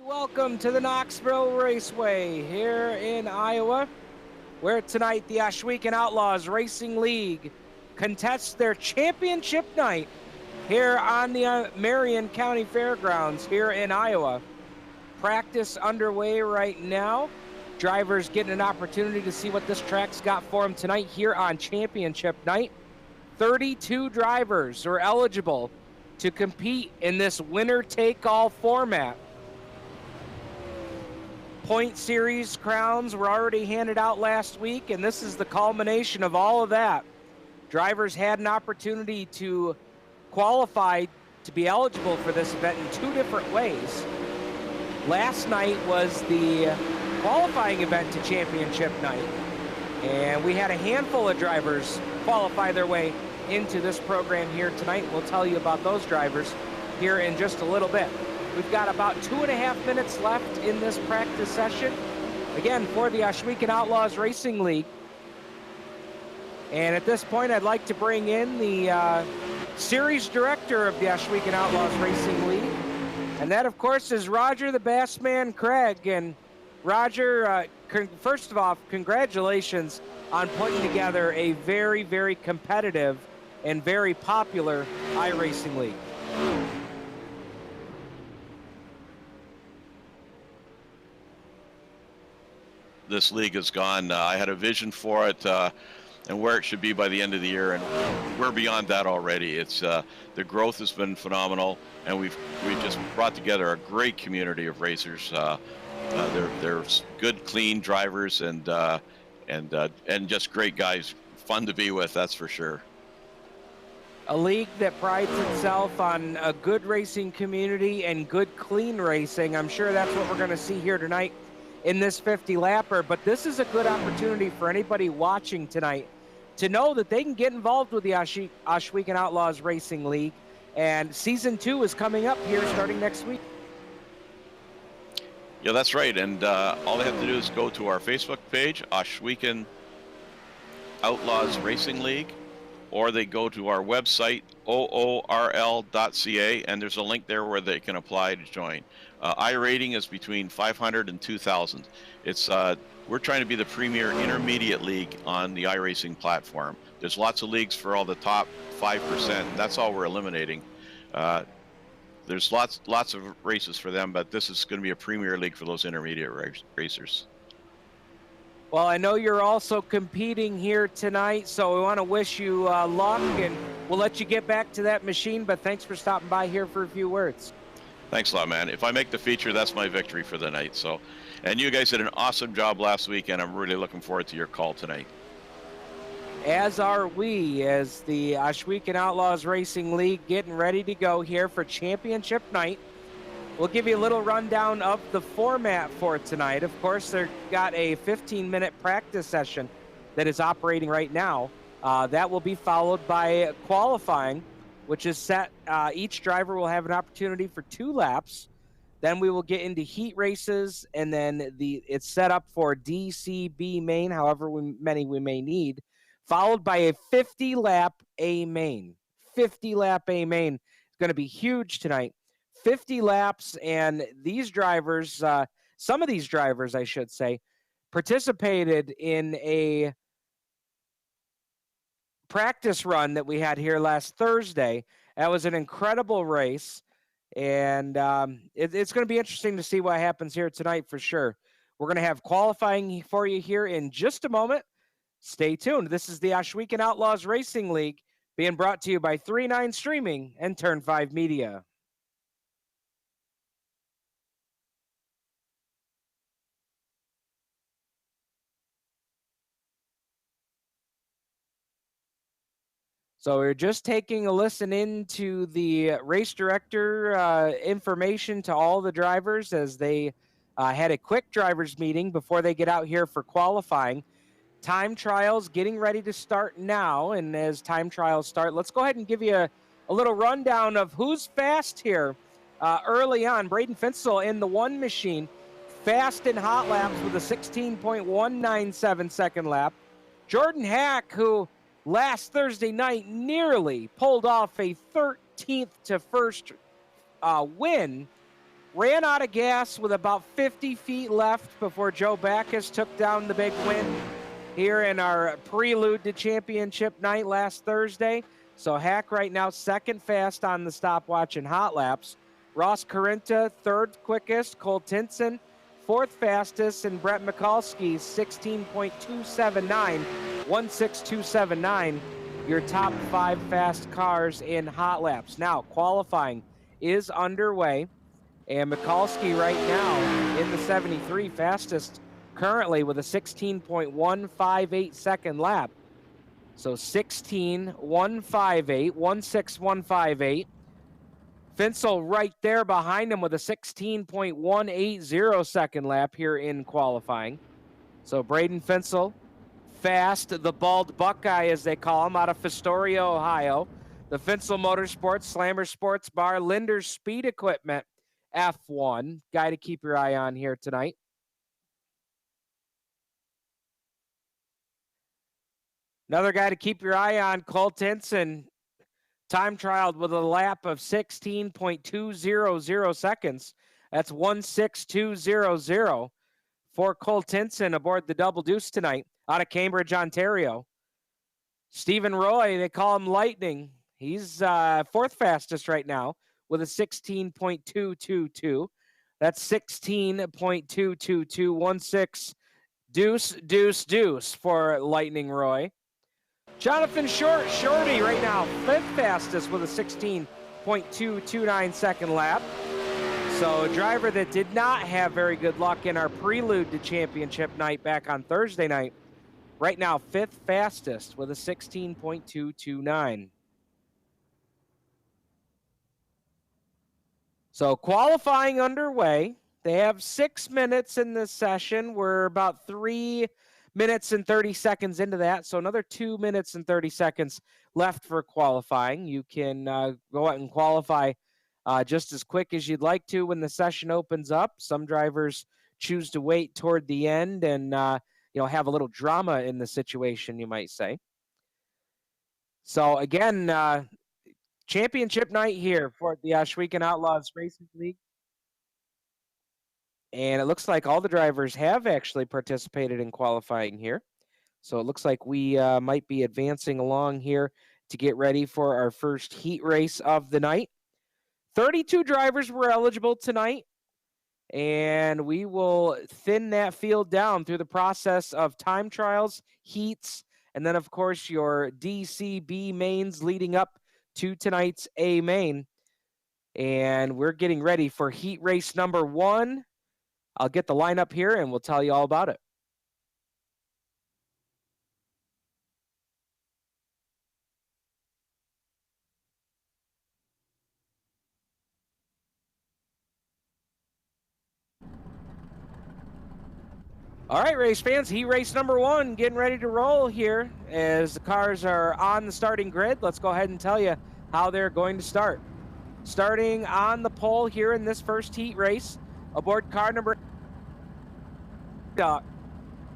Welcome to the Knoxville Raceway here in Iowa, where tonight the Ohsweken Outlaws Racing League contests their championship night here on the Marion County Fairgrounds here in Iowa. Practice underway right now. Drivers getting an opportunity to see what this track's got for them tonight here on championship night. 32 drivers are eligible to compete in this winner-take-all format. Point series crowns were already handed out last week, and this is the culmination of all of that. Drivers had an opportunity to qualify to be eligible for this event in two different ways. Last night was the qualifying event to championship night, and we had a handful of drivers qualify their way into this program here tonight. We'll tell you about those drivers here in just a little bit. We've got about 2.5 minutes left in this practice session, again, for the Ohsweken Outlaws Racing League. And at this point, I'd like to bring in the series director of the Ohsweken Outlaws Racing League. And that, of course, is Roger the Bassman Craig. And Roger, first of all, congratulations on putting together a very, very competitive and very popular iRacing league. This league has gone. I had a vision for it and where it should be by the end of the year, and we're beyond that already. It's the growth has been phenomenal, and we've just brought together a great community of racers. They're good, clean drivers, and just great guys, fun to be with. That's for sure. A league that prides itself on a good racing community and good, clean racing. I'm sure that's what we're going to see here tonight in this 50-lapper, but this is a good opportunity for anybody watching tonight to know that they can get involved with the Ohsweken Outlaws Racing League, and Season 2 is coming up here starting next week. Yeah, that's right, and all they have to do is go to our Facebook page, Ohsweken Outlaws Racing League, or they go to our website, oorl.ca, and there's a link there where they can apply to join. iRating is between 500 and 2,000. It's we're trying to be the premier intermediate league on the iRacing platform. There's lots of leagues for all the top 5%. That's all we're eliminating. There's lots of races for them, but this is going to be a premier league for those intermediate racers. Well, I know you're also competing here tonight, so we want to wish you luck, and we'll let you get back to that machine, but thanks for stopping by here for a few words. Thanks a lot, man. If I make the feature, that's my victory for the night. So, and you guys did an awesome job last week, and I'm really looking forward to your call tonight. As are we, as the Ohsweken Outlaws Racing League getting ready to go here for championship night. We'll give you a little rundown of the format for tonight. Of course, they've got a 15-minute practice session that is operating right now. That will be followed by qualifying, which is set. Each driver will have an opportunity for 2 laps. Then we will get into heat races, and then it's set up for DCB main, however many we may need, followed by a 50-lap A main. 50-lap A main is going to be huge tonight. 50 laps, and these drivers, some of these drivers, I should say, participated in a practice run that we had here last Thursday. That was an incredible race, and it's going to be interesting to see what happens here tonight for sure. We're going to have qualifying for you here in just a moment. Stay tuned. This is the Ohsweken Outlaws Racing League being brought to you by 3-9 Streaming and Turn 5 Media. So we're just taking a listen into the race director information to all the drivers as they had a quick drivers meeting before they get out here for qualifying. Time trials getting ready to start now, and as time trials start, let's go ahead and give you a little rundown of who's fast here early on. Braden Finsel in the 1 machine, fast in hot laps with a 16.197 second lap. Jordan Hack, who last Thursday night nearly pulled off a 13th to first win ran out of gas with about 50 feet left before Joe Backus took down the big win here in our prelude to championship night last Thursday. So Hack right now second fast on the stopwatch and hot laps. Ross Carinta third quickest, Cole Tinson fourth fastest, and Brett Mikulski 16.279, 16279, your top 5 fast cars in hot laps. Now qualifying is underway, and Mikulski right now in the 73 fastest currently with a 16.158 second lap. So 16.158, 16158. Finsel right there behind him with a 16.180 second lap here in qualifying. So Braden Finsel, fast, the bald Buckeye as they call him, out of Fostoria, Ohio. The Finsel Motorsports, Slammer Sports Bar, Linder's Speed Equipment, F1. Guy to keep your eye on here tonight. Another guy to keep your eye on, Cole Tinson, time trialed with a lap of 16.200 seconds. That's 16200 for Cole Tinson aboard the Double Deuce tonight out of Cambridge, Ontario. Stephen Roy, they call him Lightning. He's fourth fastest right now with a 16.222. That's 16.222, 16 deuce for Lightning Roy. Jonathan Shorty right now, fifth fastest with a 16.229 second lap. So a driver that did not have very good luck in our prelude to championship night back on Thursday night. Right now, fifth fastest with a 16.229. So qualifying underway. They have 6 minutes in this session. We're about 3 minutes and 30 seconds into that. So another 2 minutes and 30 seconds left for qualifying. You can go out and qualify just as quick as you'd like to when the session opens up. Some drivers choose to wait toward the end and have a little drama in the situation, you might say. So again, championship night here for the Ohsweken Outlaws Racing League. And it looks like all the drivers have actually participated in qualifying here. So it looks like we might be advancing along here to get ready for our first heat race of the night. 32 drivers were eligible tonight, and we will thin that field down through the process of time trials, heats, and then, of course, your DCB mains leading up to tonight's A main. And we're getting ready for heat race number 1. I'll get the lineup here, and we'll tell you all about it. All right, race fans, heat race number 1 getting ready to roll here as the cars are on the starting grid. Let's go ahead and tell you how they're going to start. Starting on the pole here in this first heat race, aboard car number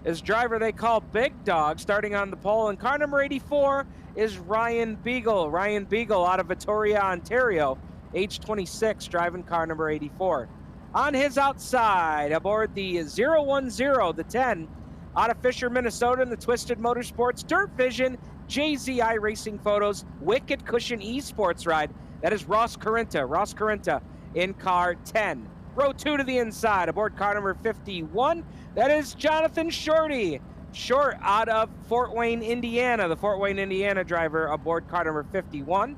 is driver they call Big Dog, starting on the pole, and car number 84 is Ryan Beagle. Ryan Beagle out of Victoria, Ontario, age 26, driving car number 84. On his outside, aboard the 010, the 10, out of Fisher, Minnesota, in the Twisted Motorsports Dirt Vision JZI Racing Photos Wicked Cushion Esports ride, that is Ross Carinta. Ross Carinta in car 10. Row 2 to the inside, aboard car number 51, that is Jonathan Shorty. Short out of Fort Wayne, Indiana, the Fort Wayne, Indiana driver aboard car number 51.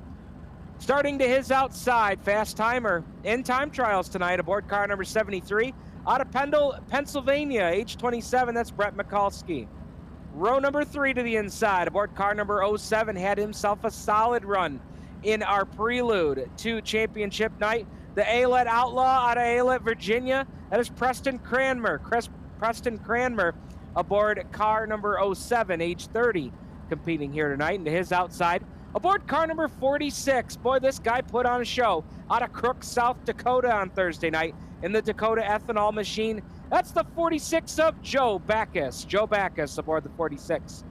Starting to his outside, fast timer in time trials tonight aboard car number 73, out of Pendle, Pennsylvania, age 27, that's Brett Mikulski. Row number 3 to the inside, aboard car number 07, had himself a solid run in our prelude to championship night. The Ohsweken Outlaw out of Aylett, Virginia, that is Preston Cranmer. Preston Cranmer aboard car number 07, age 30, competing here tonight. And to his outside, aboard car number 46. Boy, this guy put on a show out of Crook, South Dakota on Thursday night in the Dakota Ethanol Machine. That's the 46 of Joe Backus. Joe Backus aboard the 46.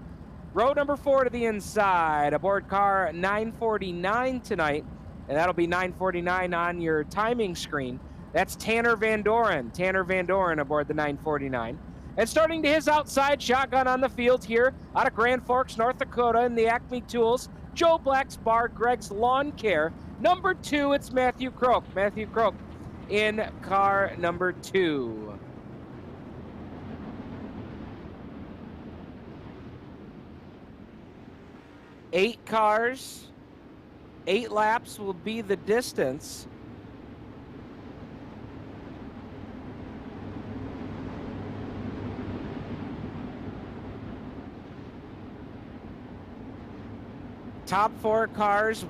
Row number 4 to the inside, aboard car 949 tonight, and that'll be 949 on your timing screen. That's Tanner Van Doren. Tanner Van Doren aboard the 949. And starting to his outside, shotgun on the field here out of Grand Forks, North Dakota in the Acme Tools, Joe Black's Bar, Greg's Lawn Care. Number 2, it's Matthew Croak. Matthew Croak in car number 2. Eight cars, 8 laps will be the distance. Top 4 cars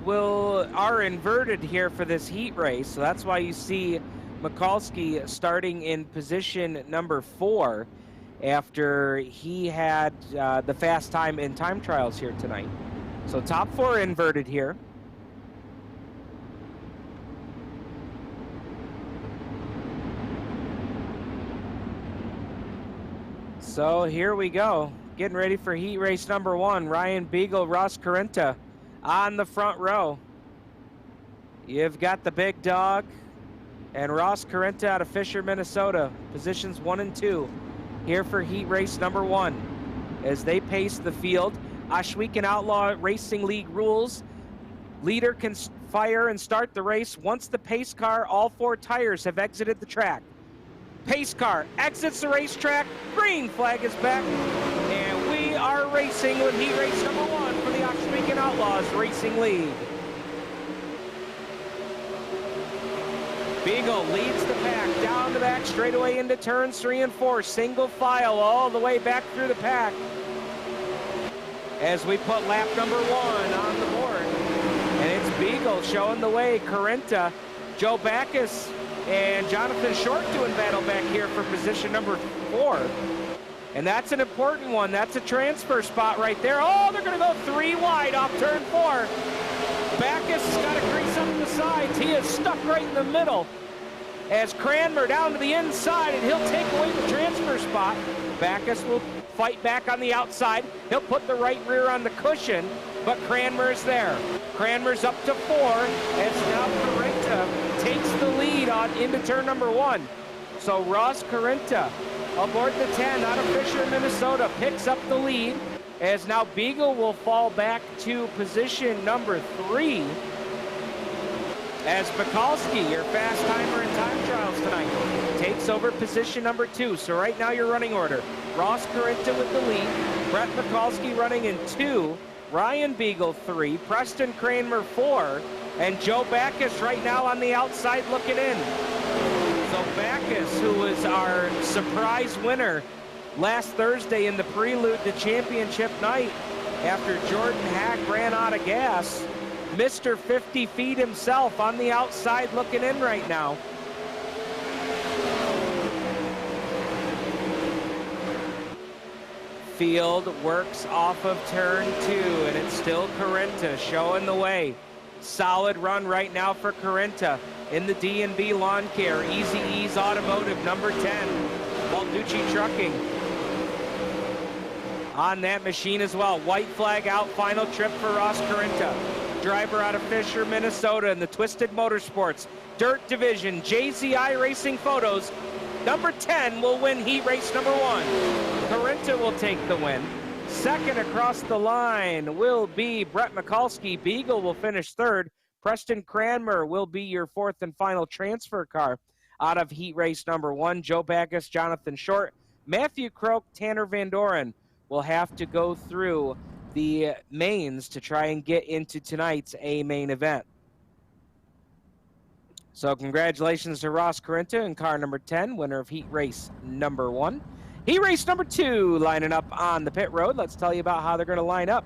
are inverted here for this heat race, so that's why you see Mikulski starting in position number 4 after he had the fast time in time trials here tonight. So top 4 inverted here. So here we go. Getting ready for heat race number 1. Ryan Beagle, Ross Carenta on the front row. You've got the big dog and Ross Carenta out of Fisher, Minnesota. Positions 1 and 2 here for heat race number 1. As they pace the field, Ohsweken Outlaw Racing League rules. Leader can fire and start the race once the pace car, all 4 tires have exited the track. Pace car exits the racetrack. Green flag is back. And we are racing with heat race number 1 for the Ohsweken Outlaws Racing League. Beagle leads the pack down the back straightaway into turns 3 and 4. Single file all the way back through the pack as we put lap number 1 on the board. And it's Beagle showing the way. Carenta, Joe Backus, and Jonathan Short doing battle back here for position number 4. And that's an important one. That's a transfer spot right there. Oh, they're going to go 3 wide off turn 4. Backus has got to grease up the sides. He is stuck right in the middle as Cranmer down to the inside, and he'll take away the transfer spot. Backus will fight back on the outside. He'll put the right rear on the cushion, but Cranmer's there. Cranmer's up to 4 as now Carenta takes the lead on into turn number 1. So Ross Carenta aboard the 10 out of Fisher, Minnesota, picks up the lead as now Beagle will fall back to position number 3 as Mikulski, your fast timer in time trials tonight, takes over position number 2. So right now your running order: Ross Carenta with the lead, Brett Mikulski running in 2, Ryan Beagle 3, Preston Cranmer 4, and Joe Backus right now on the outside looking in. So Backus, who was our surprise winner last Thursday in the prelude to championship night after Jordan Hack ran out of gas, Mr. 50 feet himself on the outside looking in right now. Field works off of turn 2, and it's still Carenta showing the way. Solid run right now for Carenta in the D&B Lawn Care. Easy Ease Automotive, number 10. Balducci Trucking on that machine as well. White flag out, final trip for Ross Carenta. Driver out of Fisher, Minnesota in the Twisted Motorsports Dirt Division. JZI Racing Photos, number 10 will win heat race number 1. Carenta will take the win. Second across the line will be Brett Mikulski. Beagle will finish 3rd. Preston Cranmer will be your 4th and final transfer car out of heat race number 1. Joe Backus, Jonathan Short, Matthew Croak, Tanner Van Doren will have to go through the mains to try and get into tonight's A main event. So congratulations to Ross Carenta in car number 10, winner of heat race number 1. Heat race number 2 lining up on the pit road. Let's tell you about how they're going to line up.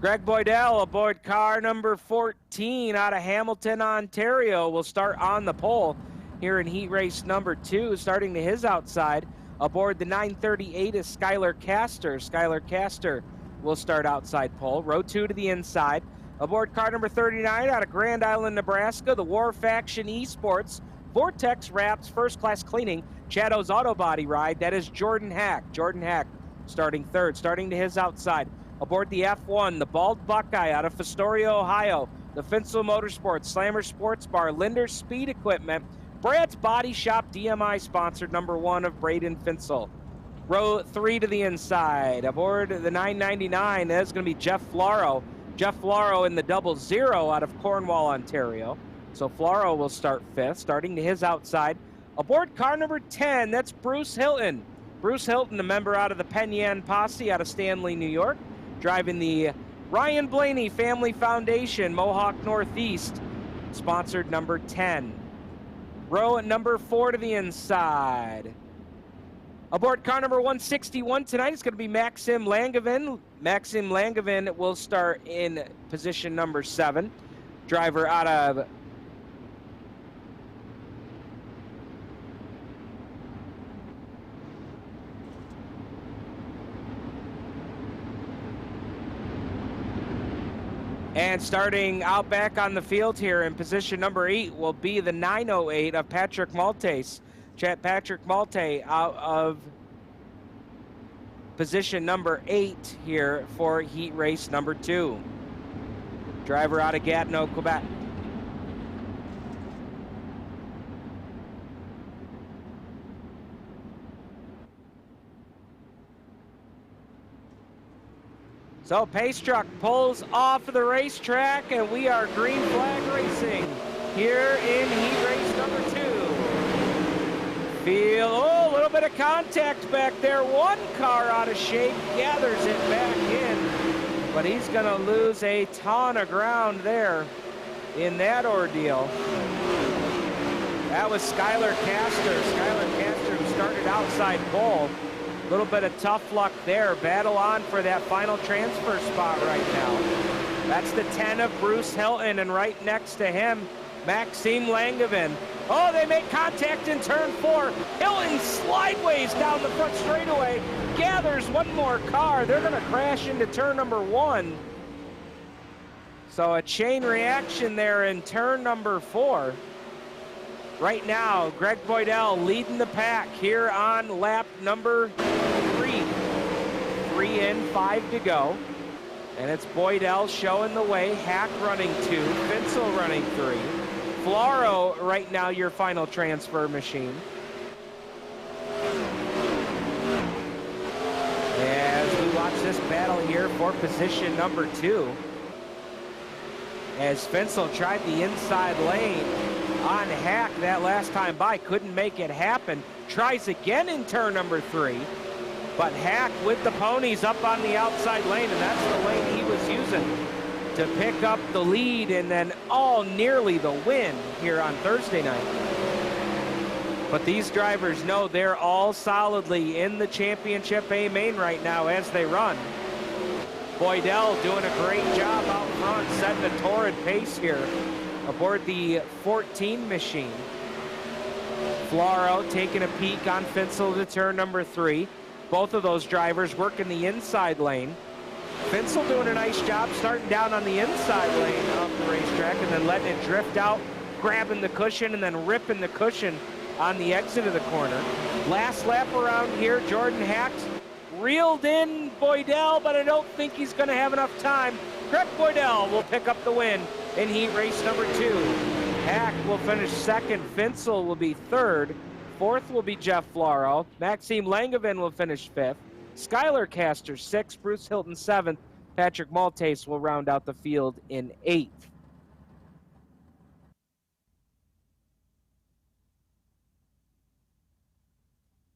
Greg Boydell aboard car number 14 out of Hamilton, Ontario will start on the pole here in heat race number 2. Starting to his outside aboard the 938 is Skylar Castor. Skylar Castor will start outside pole. Row 2 to the inside. Aboard car number 39 out of Grand Island, Nebraska, the War Faction Esports Vortex Wraps First Class Cleaning Chado's Auto Body Ride. That is Jordan Hack. Jordan Hack starting 3rd. Starting to his outside. Aboard the F1, the Bald Buckeye out of Fostoria, Ohio. the Finsel Motorsports, Slammer Sports Bar, Linder's Speed Equipment, Brad's Body Shop, DMI sponsored number 1 of Braden Finsel. Row 3 to the inside. Aboard the 999, that's going to be Jeff Flaro. Jeff Flaro in the 00 out of Cornwall, Ontario. So Flaro will start 5th, starting to his outside. Aboard car number 10, that's Bruce Hilton. Bruce Hilton, a member out of the Penn Yan Posse out of Stanley, New York, driving the Ryan Blaney Family Foundation, Mohawk Northeast, sponsored number 10. Row at number 4 to the inside. Aboard car number 161 tonight is going to be Maxim Langevin. Maxim Langevin will start in position number 7. Driver out of and starting out back on the field here in position number 8 will be the 908 of Patrick Maltese. Patrick Malte out of position number 8 here for heat race number 2. Driver out of Gatineau, Quebec. So Pace Truck pulls off the racetrack, and we are green flag racing here in heat race number 2. A little bit of contact back there. One car out of shape, gathers it back in, but he's going to lose a ton of ground there in that ordeal. That was Skylar Castor. Skylar Castor, who started outside pole. A little bit of tough luck there. Battle on for that final transfer spot right now. That's the 10 of Bruce Hilton, and right next to him, Maxime Langevin. Oh, they make contact in turn 4. Hilton slideways down the front straightaway, gathers one more car. They're going to crash into turn number 1. So a chain reaction there in turn number 4. Right now, Greg Boydell leading the pack here on lap number 3. 3 in, 5 to go. And it's Boydell showing the way, Hack running 2, Finsel running 3. Flaro right now your final transfer machine. As we watch this battle here for position number 2. As Finsel tried the inside lane on Hack that last time by, couldn't make it happen. Tries again in turn number 3. But Hack with the ponies up on the outside lane, and that's the lane he was using to pick up the lead and then nearly the win here on Thursday night. But these drivers know they're all solidly in the championship A main right now as they run. Boydell doing a great job out front, setting a torrid pace here aboard the 14 machine. Flaro taking a peek on Finsel to turn number 3. Both of those drivers working the inside lane. Finsel doing a nice job starting down on the inside lane of the racetrack and then letting it drift out, grabbing the cushion and then ripping the cushion on the exit of the corner. Last lap around here, Jordan Hacks reeled in Boydell, but I don't think he's going to have enough time. Greg Boydell will pick up the win in heat race number 2. Hack will finish 2nd. Finsel will be 3rd. 4th will be Jeff Flaro. Maxime Langevin will finish 5th. Skylar Castor 6th. Bruce Hilton 7th. Patrick Maltese will round out the field in 8th.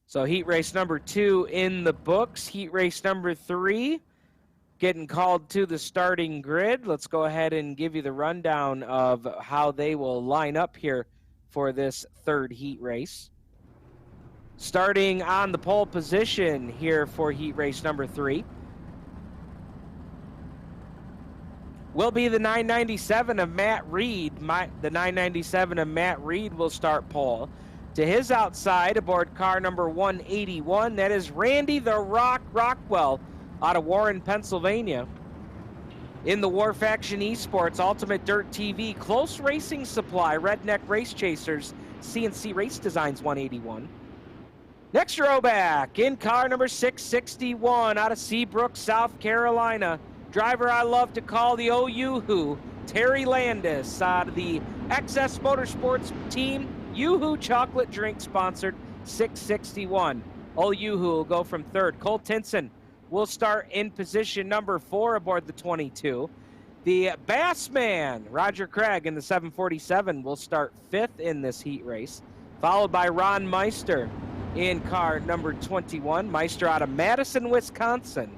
So heat race number 2 in the books. Heat race number 3 getting called to the starting grid. Let's go ahead and give you the rundown of how they will line up here for this 3rd heat race. Starting on the pole position here for heat race number 3 will be the 997 of Matt Reed. The 997 of Matt Reed will start pole. To his outside, aboard car number 181, that is Randy the Rock Rockwell out of Warren, Pennsylvania. In the War Faction Esports, Ultimate Dirt TV, Close Racing Supply, Redneck Race Chasers, CNC Race Designs 181. Next row back, in car number 661 out of Seabrook, South Carolina. Driver I love to call the OU Who, Terry Landis out of the XS Motorsports team. Yoo-Hoo chocolate drink sponsored, 661. Old Yoo-Hoo will go from third. Cole Tinson will start in position number 4 aboard the 22. The Bassman, Roger Craig, in the 747 will start 5th in this heat race, followed by Ron Meister in car number 21. Meister out of Madison, Wisconsin.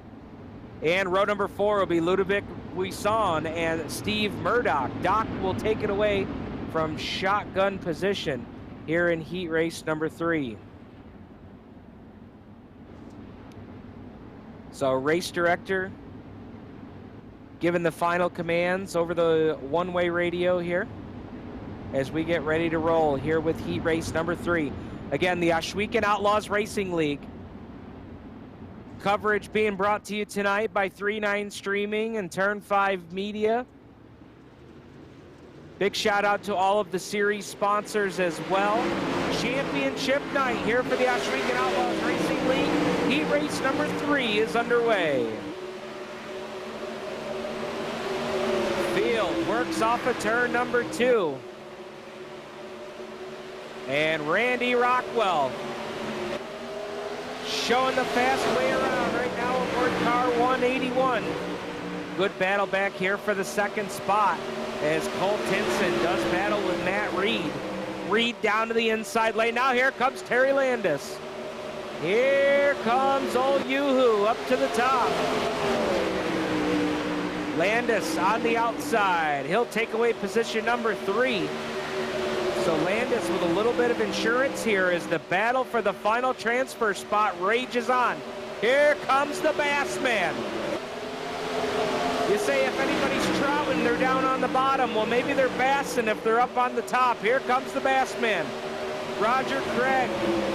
And row number 4 will be Ludovic Buisson and Steve Murdoch. Doc will take it away from shotgun position here in heat race number 3. So race director giving the final commands over the one-way radio here as we get ready to roll here with heat race number 3. Again, the Ohsweken Outlaws Racing League. Coverage being brought to you tonight by 3-9 Streaming and Turn 5 Media. Big shout out to all of the series sponsors as well. Championship night here for the Ohsweken Outlaws Racing League. Heat race number 3 is underway. Field works off of turn number 2. And Randy Rockwell showing the fast way around right now aboard car 181. Good battle back here for the second spot as Cole Tinson does battle with Matt Reed. Reed down to the inside lane. Now here comes Terry Landis. Here comes old Yoo-Hoo up to the top. Landis on the outside. He'll take away position number 3. So Landis with a little bit of insurance here as the battle for the final transfer spot rages on. Here comes the Bassman. You say if anybody's trouting, they're down on the bottom. Well, maybe they're bassing if they're up on the top. Here comes the Bassman. Roger Craig,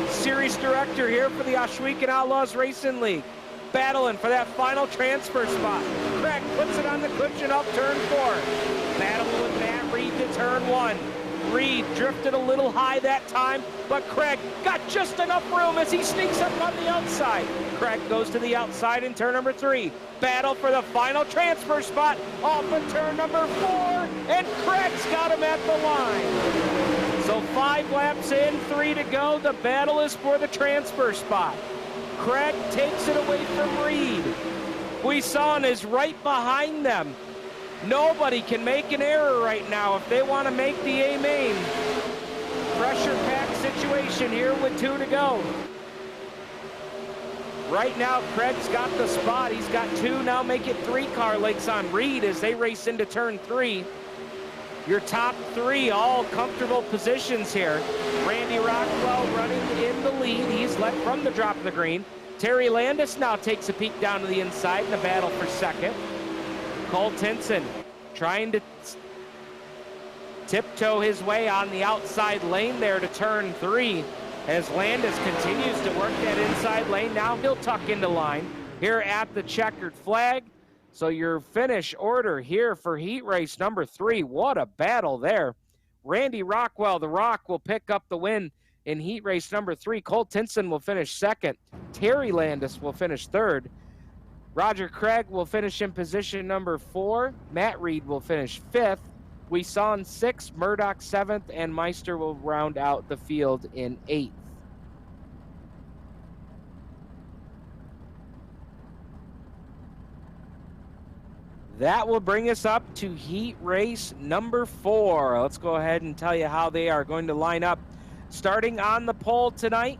series director here for the Ohsweken Outlaws Racing League, battling for that final transfer spot. Craig puts it on the cushion up turn 4. Battling with Matt Reed to turn 1. Reed drifted a little high that time, but Craig got just enough room as he sneaks up on the outside. Craig goes to the outside in turn number 3. Battle for the final transfer spot off of turn number 4, and Craig's got him at the line. So 5 laps in, 3 to go. The battle is for the transfer spot. Craig takes it away from Reed. Buisson is right behind them. Nobody can make an error right now if they want to make the A-main. Pressure pack situation here with 2 to go. Right now, Craig's got the spot. He's got 2, now make it 3 car lengths on Reed as they race into turn 3. Your top 3 all comfortable positions here. Randy Rockwell running in the lead. He's led from the drop of the green. Terry Landis now takes a peek down to the inside in the battle for second. Cole Tinson trying to tiptoe his way on the outside lane there to turn 3 as Landis continues to work that inside lane. Now he'll tuck into line here at the checkered flag. So your finish order here for heat race number 3. What a battle there. Randy Rockwell, the Rock, will pick up the win in heat race number 3. Cole Tinson will finish second. Terry Landis will finish third. Roger Craig will finish in position number 4. Matt Reed will finish 5th. Buisson 6th, Murdoch 7th, and Meister will round out the field in 8th. That will bring us up to heat race number 4. Let's go ahead and tell you how they are going to line up. Starting on the pole tonight,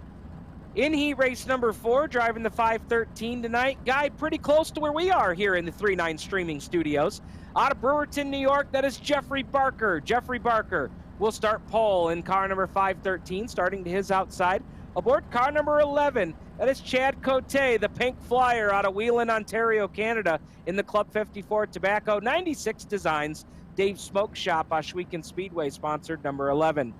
in heat race number 4, driving the 513 tonight, guy pretty close to where we are here in the 3-9 Streaming Studios. Out of Brewerton, New York, that is Jeffrey Barker. Jeffrey Barker will start pole in car number 513, starting to his outside. Aboard car number 11, that is Chad Cote, the Pink Flyer out of Wheeling, Ontario, Canada, in the Club 54 Tobacco 96 Designs Dave Smoke Shop, Ohsweken Speedway, sponsored number 11.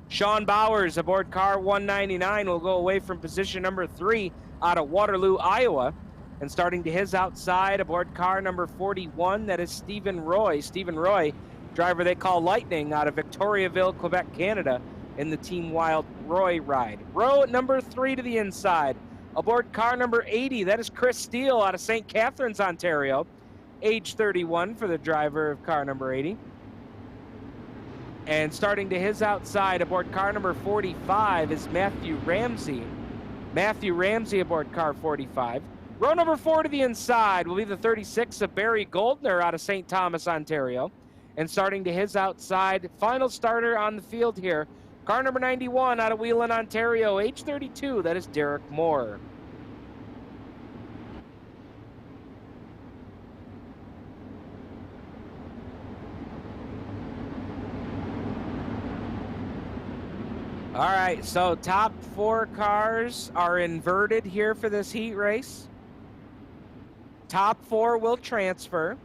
Sean Bowers aboard car 199 will go away from position number 3 out of Waterloo, Iowa. And starting to his outside aboard car number 41, that is Stephen Roy. Stephen Roy, driver they call Lightning out of Victoriaville, Quebec, Canada, in the Team Wild Roy ride. Row number 3 to the inside. Aboard car number 80, that is Chris Steele out of St. Catharines, Ontario. age 31 for the driver of car number 80. And starting to his outside aboard car number 45 is Matthew Ramsey. Matthew Ramsey aboard car 45. Row number 4 to the inside will be the 36 of Barry Goldner out of St. Thomas, Ontario. And starting to his outside, final starter on the field here, car number 91 out of Wheeling, Ontario, age 32, that is Derek Moore. All right, so top 4 cars are inverted here for this heat race. Top 4 will transfer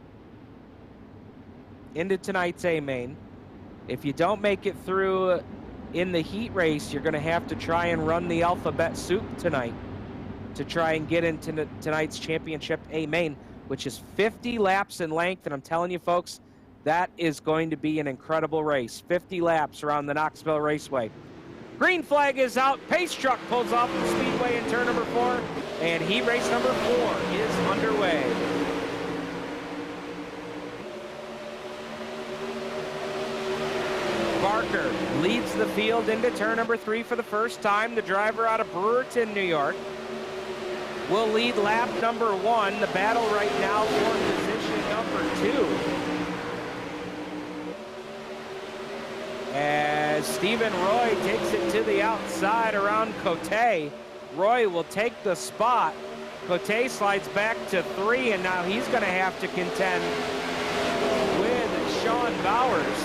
into tonight's A main. If you don't make it through in the heat race, you're going to have to try and run the alphabet soup tonight to try and get into tonight's championship A main, which is 50 laps in length. And I'm telling you, folks, that is going to be an incredible race. 50 laps around the Knoxville Raceway. Green flag is out. Pace truck pulls off the speedway in turn number 4, and heat race number 4 is underway. Barker leads the field into turn number 3 for the first time. The driver out of Brewerton, New York, will lead lap number 1. The battle right now for position number 2. As Stephen Roy takes it to the outside around Cote. Roy will take the spot. Cote slides back to 3, and now he's going to have to contend with Sean Bowers.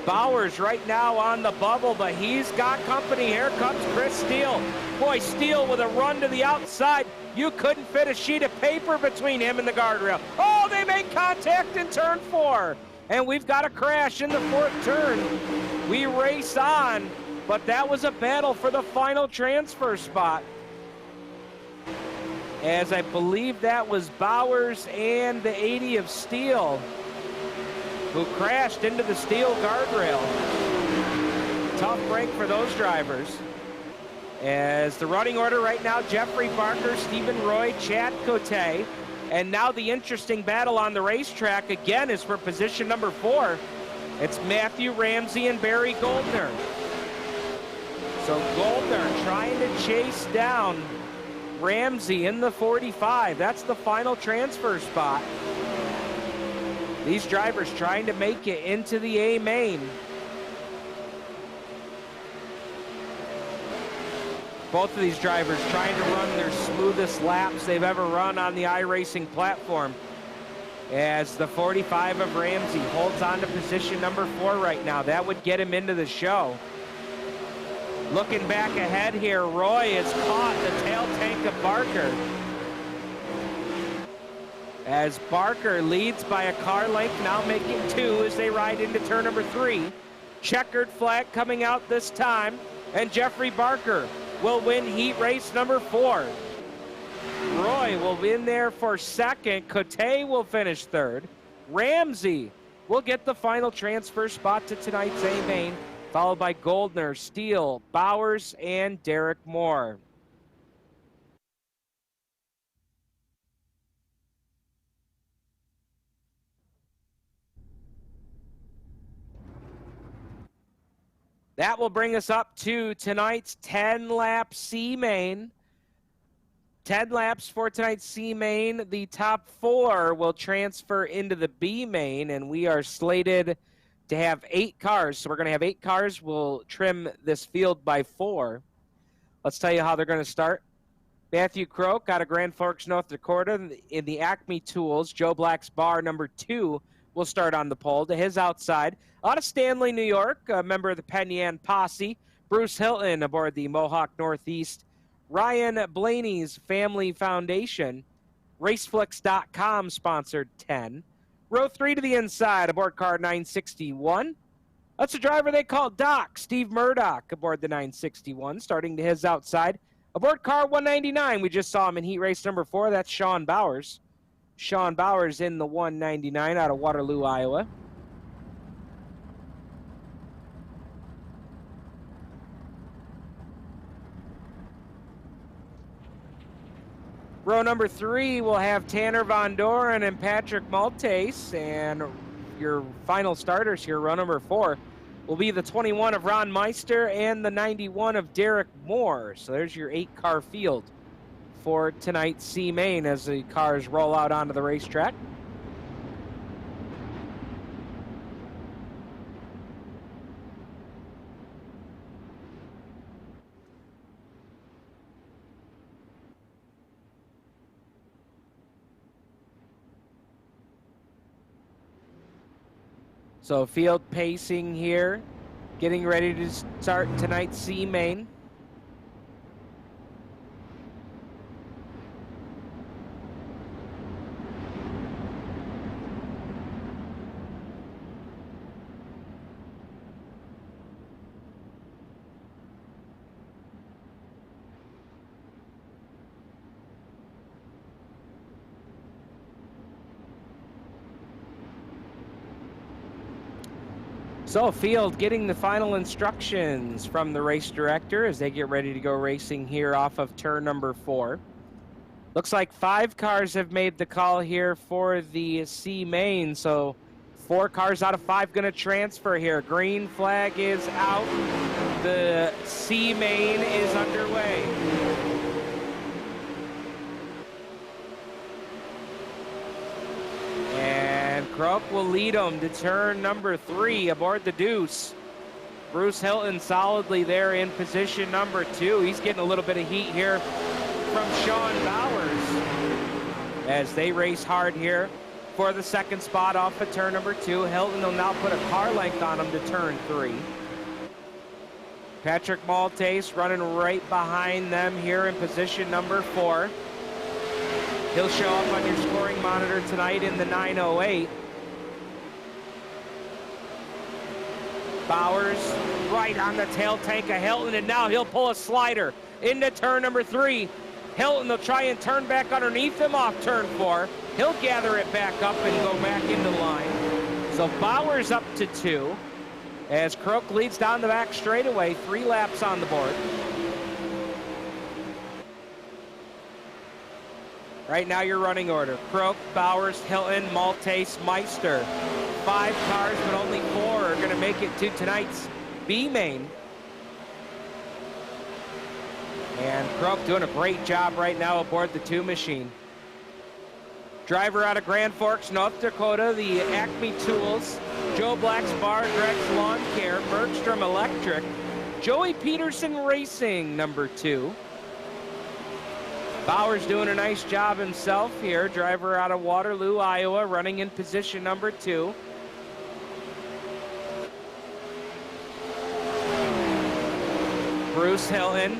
Bowers right now on the bubble, but he's got company. Here comes Chris Steele. Boy, Steele with a run to the outside. You couldn't fit a sheet of paper between him and the guardrail. Oh, they make contact in turn 4. And we've got a crash in the 4th turn. We race on, but that was a battle for the final transfer spot. As I believe that was Bowers and the 80 of Steele who crashed into the steel guardrail. Tough break for those drivers. As the running order right now, Jeffrey Barker, Stephen Roy, Chad Cote. And now the interesting battle on the racetrack again is for position number 4. It's Matthew Ramsey and Barry Goldner. So Goldner trying to chase down Ramsey in the 45. That's the final transfer spot. These drivers trying to make it into the A main. Both of these drivers trying to run their smoothest laps they've ever run on the iRacing platform. As the 45 of Ramsey holds on to position number 4 right now. That would get him into the show. Looking back ahead here, Roy has caught the tail tank of Barker. As Barker leads by a car length, now making 2 as they ride into turn number 3. Checkered flag coming out this time, and Jeffrey Barker will win heat race number 4. Roy will win there for 2nd. Cote will finish 3rd. Ramsey will get the final transfer spot to tonight's A main, followed by Goldner, Steele, Bowers, and Derek Moore. That will bring us up to tonight's 10-lap C main. 10 laps for tonight's C main. The top 4 will transfer into the B main, and we are slated to have 8 cars. So we're going to have 8 cars. We'll trim this field by 4. Let's tell you how they're going to start. Matthew Croak out of Grand Forks, North Dakota, in the Acme Tools. Joe Black's bar number 2 will start on the pole. To his outside, out of Stanley, New York, a member of the Penn Yan Posse, Bruce Hilton aboard the Mohawk Northeast. Ryan Blaney's Family Foundation, Raceflix.com sponsored 10. Row 3 to the inside aboard car 961. That's a driver they call Doc, Steve Murdoch aboard the 961, starting to his outside. Aboard car 199, we just saw him in heat race number 4. That's Sean Bowers. Sean Bowers in the 199 out of Waterloo, Iowa. Row number 3 will have Tanner Von Doren and Patrick Maltese, and your final starters here, row number 4, will be the 21 of Ron Meister and the 91 of Derek Moore. So there's your 8-car field for tonight's C-Main as the cars roll out onto the racetrack. So field pacing here, getting ready to start tonight's C-Main. So field getting the final instructions from the race director as they get ready to go racing here off of turn number 4. Looks like 5 cars have made the call here for the C-Main, so 4 cars out of 5 going to transfer here. Green flag is out. The C-Main is underway. Croak will lead them to turn number 3 aboard the Deuce. Bruce Hilton solidly there in position number 2. He's getting a little bit of heat here from Sean Bowers as they race hard here for the second spot off of turn number 2. Hilton will now put a car length on him to turn 3. Patrick Maltese running right behind them here in position number 4. He'll show up on your scoring monitor tonight in the 908. Bowers right on the tail tank of Hilton, and now he'll pull a slider into turn number 3. Hilton will try and turn back underneath him off turn 4. He'll gather it back up and go back into line. So Bowers up to 2 as Croak leads down the back straightaway, 3 laps on the board. Right now your running order: Croak, Bowers, Hilton, Maltese, Meister. 5 cars, but only 4 are going to make it to tonight's B-Main. And Croak doing a great job right now aboard the 2 machine. Driver out of Grand Forks, North Dakota, the Acme Tools, Joe Black's Bar, Greg's Lawn Care, Bergstrom Electric, Joey Peterson Racing, number 2. Bowers doing a nice job himself here. Driver out of Waterloo, Iowa, running in position number 2. Bruce Hilton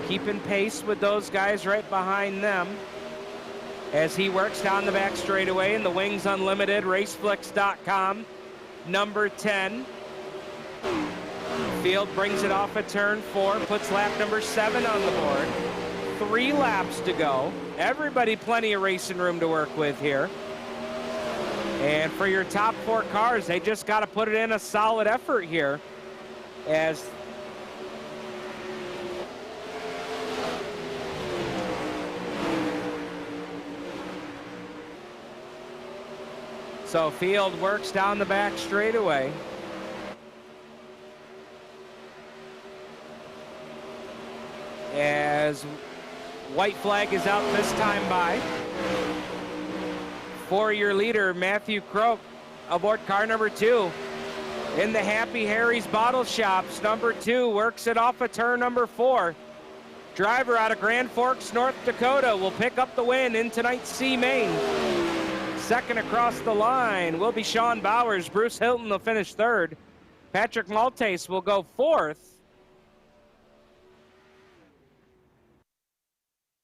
keeping pace with those guys right behind them as he works down the back straightaway in the Wings Unlimited, Raceflix.com, number 10. Field brings it off at turn 4, puts lap number 7 on the board. 3 laps to go. Everybody plenty of racing room to work with here. And for your top 4 cars, they just got to put it in a solid effort here as so field works down the back straightaway. As white flag is out this time by. For your leader, Matthew Croak, aboard car number 2. In the Happy Harry's Bottle Shops, number 2 works it off of turn number 4. Driver out of Grand Forks, North Dakota will pick up the win in tonight's C-Main. Second across the line will be Sean Bowers. Bruce Hilton will finish 3rd. Patrick Maltese will go 4th.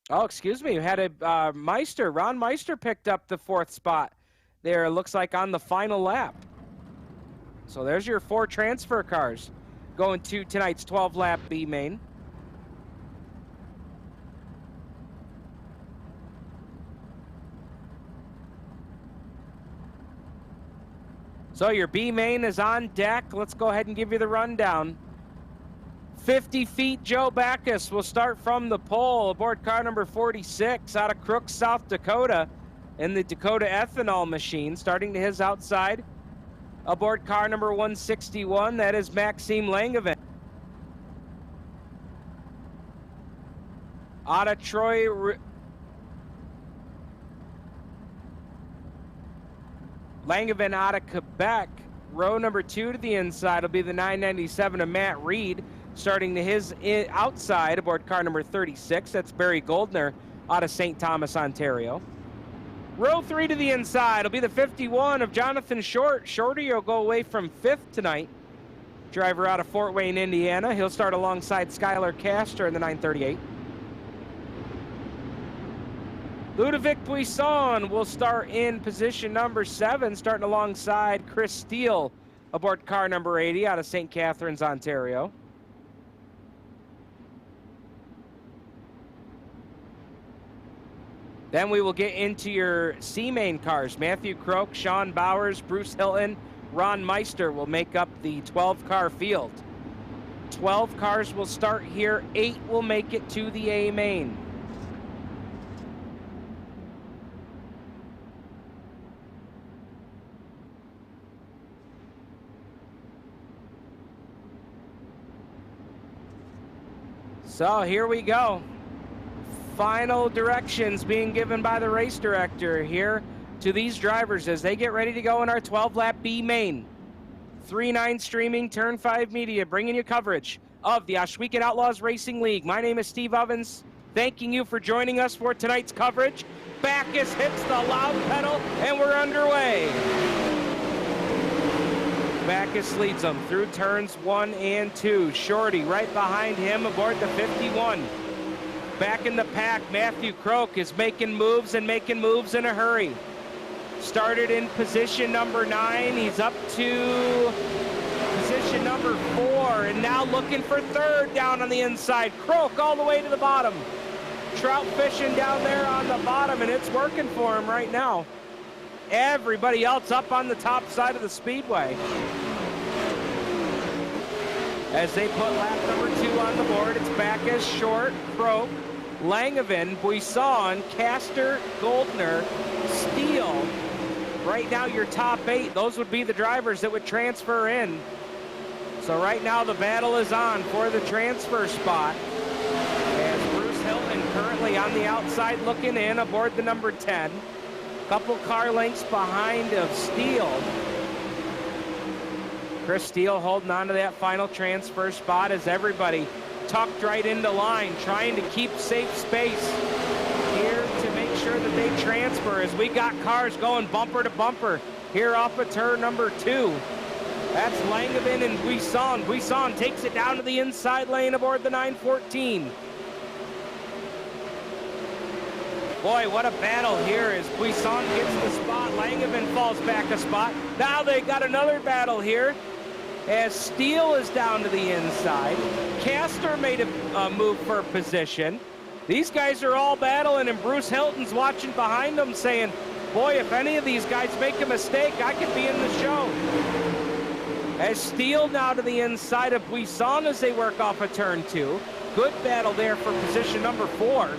Oh, excuse me. We had a Meister. Ron Meister picked up the 4th spot there, looks like on the final lap. So there's your 4 transfer cars going to tonight's 12-lap B-Main. So your B-Main is on deck. Let's go ahead and give you the rundown. 50 feet, Joe Backus will start from the pole aboard car number 46 out of Crooks, South Dakota in the Dakota Ethanol Machine. Starting to his outside aboard car number 161, that is Maxime Langevin. Out of Troy, Langevin out of Quebec. Row number 2 to the inside will be the 997 of Matt Reed. Starting to his outside aboard car number 36. That's Barry Goldner out of St. Thomas, Ontario. Row 3 to the inside will be the 51 of Jonathan Short. Shorty will go away from 5th tonight. Driver out of Fort Wayne, Indiana. He'll start alongside Skylar Castor in the 938. Ludovic Buisson will start in position number 7, starting alongside Chris Steele aboard car number 80 out of St. Catharines, Ontario. Then we will get into your C-Main cars. Matthew Croak, Sean Bowers, Bruce Hilton, Ron Meister will make up the 12-car field. 12 cars will start here. 8 will make it to the A-Main. So here we go. Final directions being given by the race director here to these drivers as they get ready to go in our 12-lap B main. 3-9 streaming, Turn 5 Media, bringing you coverage of the Ohsweken Outlaws Racing League. My name is Steve Ovens, thanking you for joining us for tonight's coverage. Backus hits the loud pedal, and we're underway. Backus leads them through turns 1 and 2. Shorty right behind him aboard the 51. Back in the pack, Matthew Croak is making moves and making moves in a hurry. Started in position number 9. He's up to position number 4 and now looking for 3rd down on the inside. Croak all the way to the bottom. Trout fishing down there on the bottom, and it's working for him right now. Everybody else up on the top side of the speedway. As they put lap number 2 on the board, it's Backus, Short, Croak, Langevin, Buisson, Castor, Goldner, Steele. Right now your top 8, those would be the drivers that would transfer in. So right now the battle is on for the transfer spot. As Bruce Hilton currently on the outside looking in aboard the number 10. Couple car lengths behind of Steele. Chris Steele holding on to that final transfer spot as everybody tucked right into line, trying to keep safe space here to make sure that they transfer as we got cars going bumper to bumper here off of turn number 2. That's Langevin and Buisson. Buisson takes it down to the inside lane aboard the 914. Boy, what a battle here as Buisson gets the spot. Langevin falls back a spot. Now they got another battle here as Steele is down to the inside. Castor made a move for position. These guys are all battling, and Bruce Hilton's watching behind them saying, boy, if any of these guys make a mistake, I could be in the show. As Steele now to the inside of Buisson as they work off of turn 2. Good battle there for position number 4.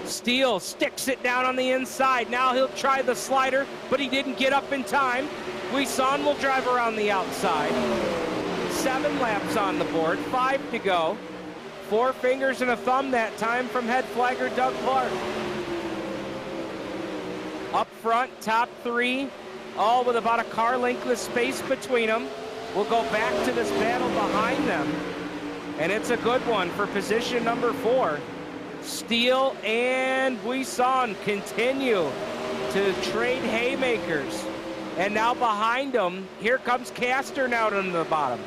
Steele sticks it down on the inside. Now he'll try the slider, but he didn't get up in time. Buisson will drive around the outside. 7 laps on the board, 5 to go. 4 fingers and a thumb that time from head flagger Doug Clark. Up front, top 3, all with about a car length of space between them. We'll go back to this battle behind them. And it's a good one for position number 4. Steele and Buisson continue to trade haymakers. And now behind them, here comes Castor now to the bottom.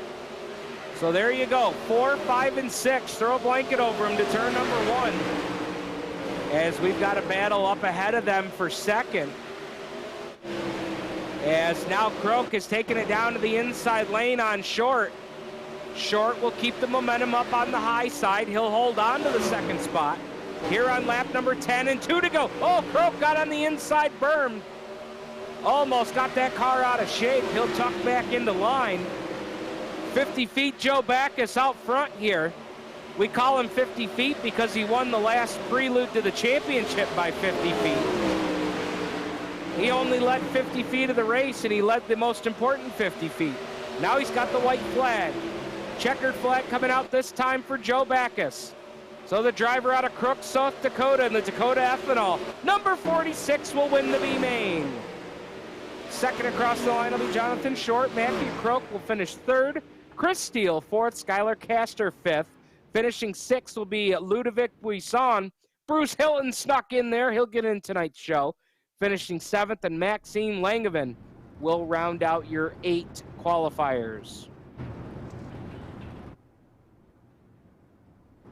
So there you go, 4, 5, and 6. Throw a blanket over them to turn number 1. As we've got a battle up ahead of them for 2nd. As now Croak is taking it down to the inside lane on Short. Short will keep the momentum up on the high side. He'll hold on to the 2nd spot. Here on lap number 10 and 2 to go. Oh, Croak got on the inside berm. Almost got that car out of shape. He'll tuck back into line. 50 feet, Joe Backus out front here. We call him 50 feet because he won the last prelude to the championship by 50 feet. He only led 50 feet of the race, and he led the most important 50 feet. Now he's got the white flag. Checkered flag coming out this time for Joe Backus. So the driver out of Crook, South Dakota, in the Dakota Ethanol, number 46, will win the B-Main. Second across the line will be Jonathan Short. Matthew Croak will finish third. Chris Steele, fourth. Skylar Castor, fifth. Finishing sixth will be Ludovic Buisson. Bruce Hilton snuck in there. He'll get in tonight's show. Finishing seventh, and Maxime Langevin will round out your 8 qualifiers.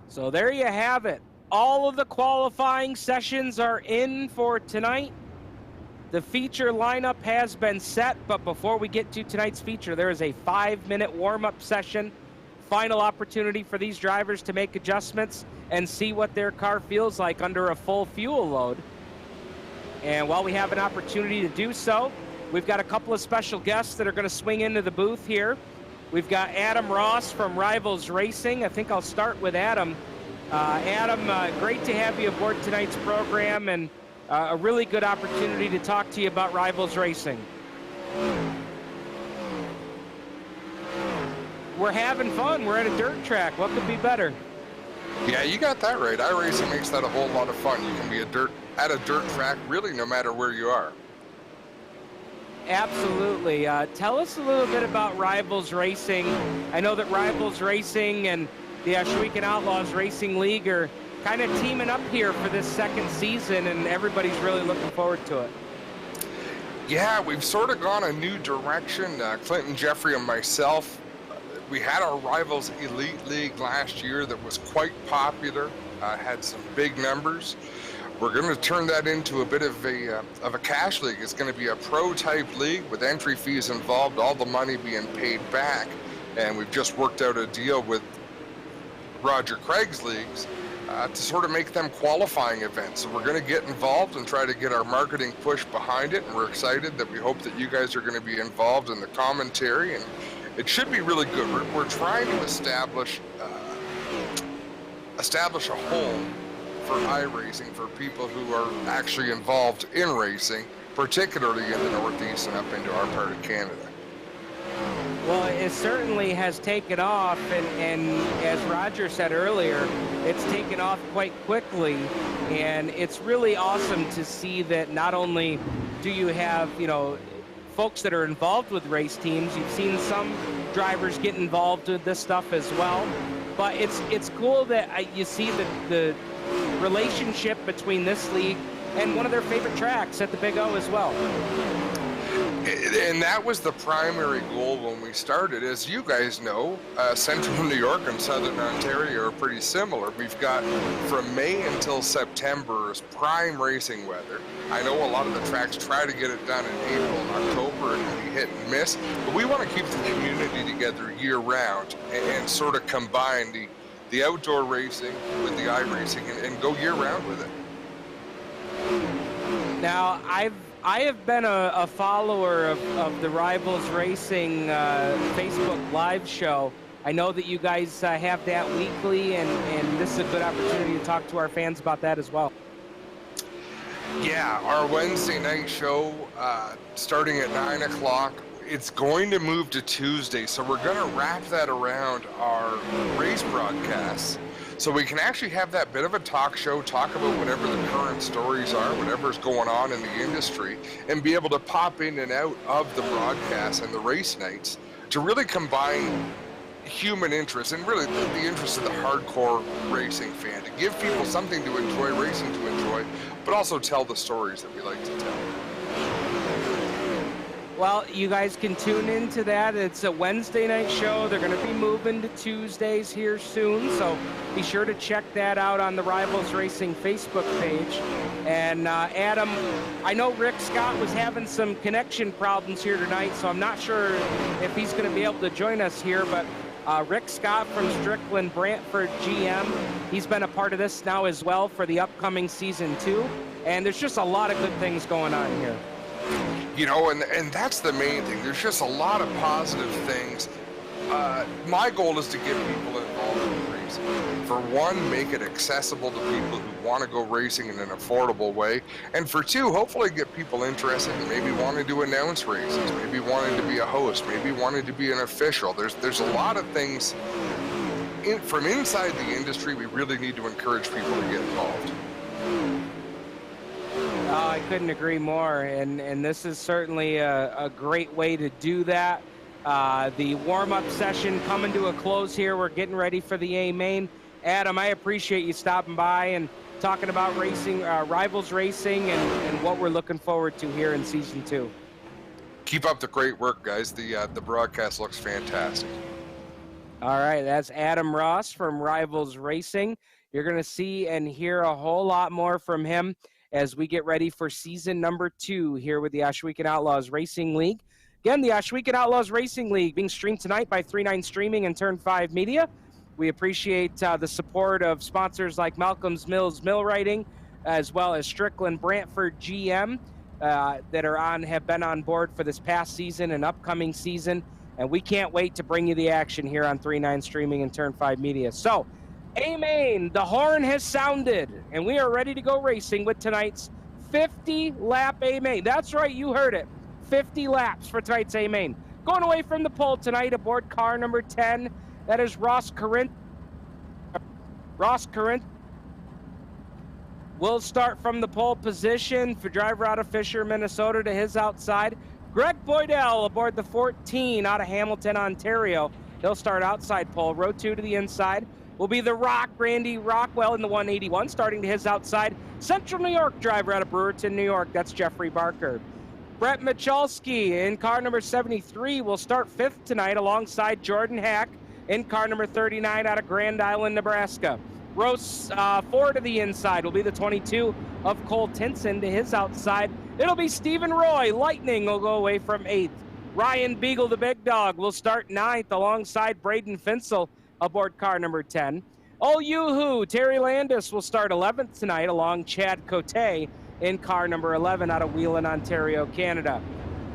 So there you have it. All of the qualifying sessions are in for tonight. The feature lineup has been set, but before we get to tonight's feature, there is a 5-minute warm-up session. Final opportunity for these drivers to make adjustments and see what their car feels like under a full fuel load. And while we have an opportunity to do so, we've got a couple of special guests that are going to swing into the booth here. We've got Adam Ross from Rivals Racing. I think I'll start with Adam. Adam, great to have you aboard tonight's program, and a really good opportunity to talk to you about Rivals Racing. We're having fun. We're at a dirt track. What could be better? Yeah, you got that right. iRacing makes that a whole lot of fun. You can be at a dirt track really no matter where you are. Absolutely. Tell us a little bit about Rivals Racing. I know that Rivals Racing and the Ohsweken Outlaws Racing League are kind of teaming up here for this second season, and everybody's really looking forward to it. Yeah, we've sort of gone a new direction. Clinton, Jeffrey, and myself, we had our Rivals Elite League last year that was quite popular, had some big numbers. We're going to turn that into a bit of a cash league. It's going to be a pro-type league with entry fees involved, all the money being paid back. And we've just worked out a deal with Roger Craig's leagues to sort of make them qualifying events. So we're going to get involved and try to get our marketing push behind it. And we're excited that we hope that you guys are going to be involved in the commentary. And it should be really good. We're trying to establish a home for iRacing for people who are actually involved in racing, particularly in the Northeast and up into our part of Canada. Well, it certainly has taken off, and as Roger said earlier, it's taken off quite quickly, and it's really awesome to see that not only do you have, folks that are involved with race teams, you've seen some drivers get involved with this stuff as well, but it's cool that you see the relationship between this league and one of their favorite tracks at the Big O as well. And that was the primary goal when we started. As you guys know, Central New York and Southern Ontario are pretty similar. We've got from May until September is prime racing weather. I know a lot of the tracks try to get it done in April and October and be hit and miss, but we want to keep the community together year-round and sort of combine the outdoor racing with the iRacing and go year-round with it. Now, I have been a follower of the Rivals Racing Facebook Live show. I know that you guys have that weekly, and this is a good opportunity to talk to our fans about that as well. Yeah, our Wednesday night show starting at 9 o'clock. It's going to move to Tuesday, so we're going to wrap that around our race broadcasts. So we can actually have that bit of a talk show, talk about whatever the current stories are, whatever's going on in the industry, and be able to pop in and out of the broadcasts and the race nights to really combine human interest and really the interest of the hardcore racing fan, to give people something to enjoy, racing to enjoy, but also tell the stories that we like to tell. Well, you guys can tune into that. It's a Wednesday night show. They're going to be moving to Tuesdays here soon, so be sure to check that out on the Rivals Racing Facebook page. And Adam, I know Rick Scott was having some connection problems here tonight, so I'm not sure if he's going to be able to join us here, but Rick Scott from Strickland Brantford GM, he's been a part of this now as well for the upcoming season 2, and there's just a lot of good things going on here. You know, and that's the main thing. There's just a lot of positive things. my goal is to get people involved in racing. For one, make it accessible to people who want to go racing in an affordable way. And for two, hopefully get people interested in maybe wanting to announce races, maybe wanting to be a host, maybe wanting to be an official. There's a lot of things from inside the industry. We really need to encourage people to get involved. I couldn't agree more, and this is certainly a great way to do that. The warm-up session coming to a close here. We're getting ready for the A-Main. Adam, I appreciate you stopping by and talking about racing, Rivals Racing, and what we're looking forward to here in Season 2. Keep up the great work, guys. The broadcast looks fantastic. All right, that's Adam Ross from Rivals Racing. You're going to see and hear a whole lot more from him as we get ready for season number 2 here with the Ohsweken Outlaws Racing League. Again, the Ohsweken Outlaws Racing League being streamed tonight by 39 Streaming and Turn 5 Media. We appreciate the support of sponsors like Malcom's Millwrighting, as well as Strickland Brantford GM that have been on board for this past season and upcoming season. And we can't wait to bring you the action here on 39 Streaming and Turn 5 Media. So, A-Main, the horn has sounded, and we are ready to go racing with tonight's 50-lap A-Main. That's right, you heard it. 50 laps for tonight's A-Main. Going away from the pole tonight aboard car number 10, that is Ross Corinth. Ross Corinth will start from the pole position for driver out of Fisher, Minnesota to his outside. Greg Boydell aboard the 14 out of Hamilton, Ontario. He'll start outside pole. Row 2 to the inside will be the Rock, Randy Rockwell in the 181, starting to his outside. Central New York driver out of Brewerton, New York. That's Jeffrey Barker. Brett Michalski in car number 73 will start 5th tonight alongside Jordan Hack in car number 39 out of Grand Island, Nebraska. Row 4 to the inside will be the 22 of Cole Tinson to his outside. It'll be Stephen Roy. Lightning will go away from 8th. Ryan Beagle, the big dog, will start 9th alongside Braden Finsel aboard car number 10. Oh, yoo-hoo, Terry Landis will start 11th tonight along Chad Cote in car number 11 out of Wheeling, Ontario, Canada.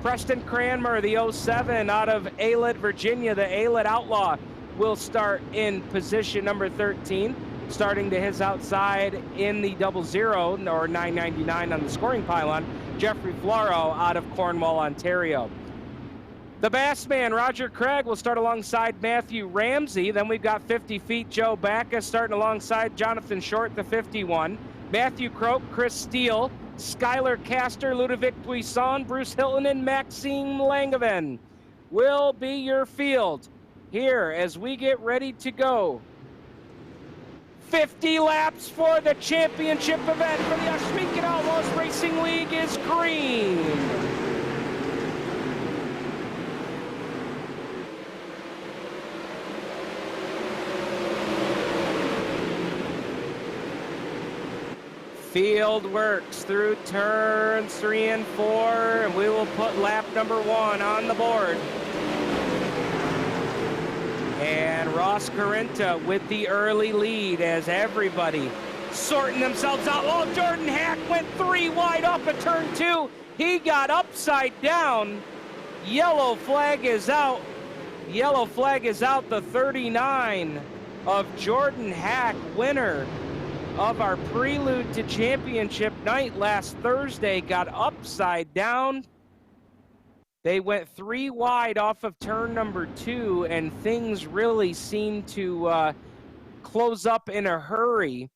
Preston Cranmer, the 07 out of Aylett, Virginia, the Aylett Outlaw, will start in position number 13. Starting to his outside in the 00 or 999 on the scoring pylon, Jeffrey Floro out of Cornwall, Ontario. The Bassman, Roger Craig, will start alongside Matthew Ramsey. Then we've got 50 feet Joe Backus starting alongside Jonathan Short, the 51. Matthew Croak, Chris Steele, Skylar Castor, Ludovic Buisson, Bruce Hilton, and Maxime Langevin will be your field here as we get ready to go. 50 laps for the championship event for the Ohsweken Outlaws Racing League is green. Field works through turns 3 and 4, and we will put lap number 1 on the board. And Ross Corinta with the early lead as everybody sorting themselves out. Oh, Jordan Hack went 3 wide off of turn 2. He got upside down. Yellow flag is out. Yellow flag is out. The 39 of Jordan Hack, winner of our prelude to championship night last Thursday, got upside down. They went 3 wide off of turn number 2, and things really seemed to close up in a hurry.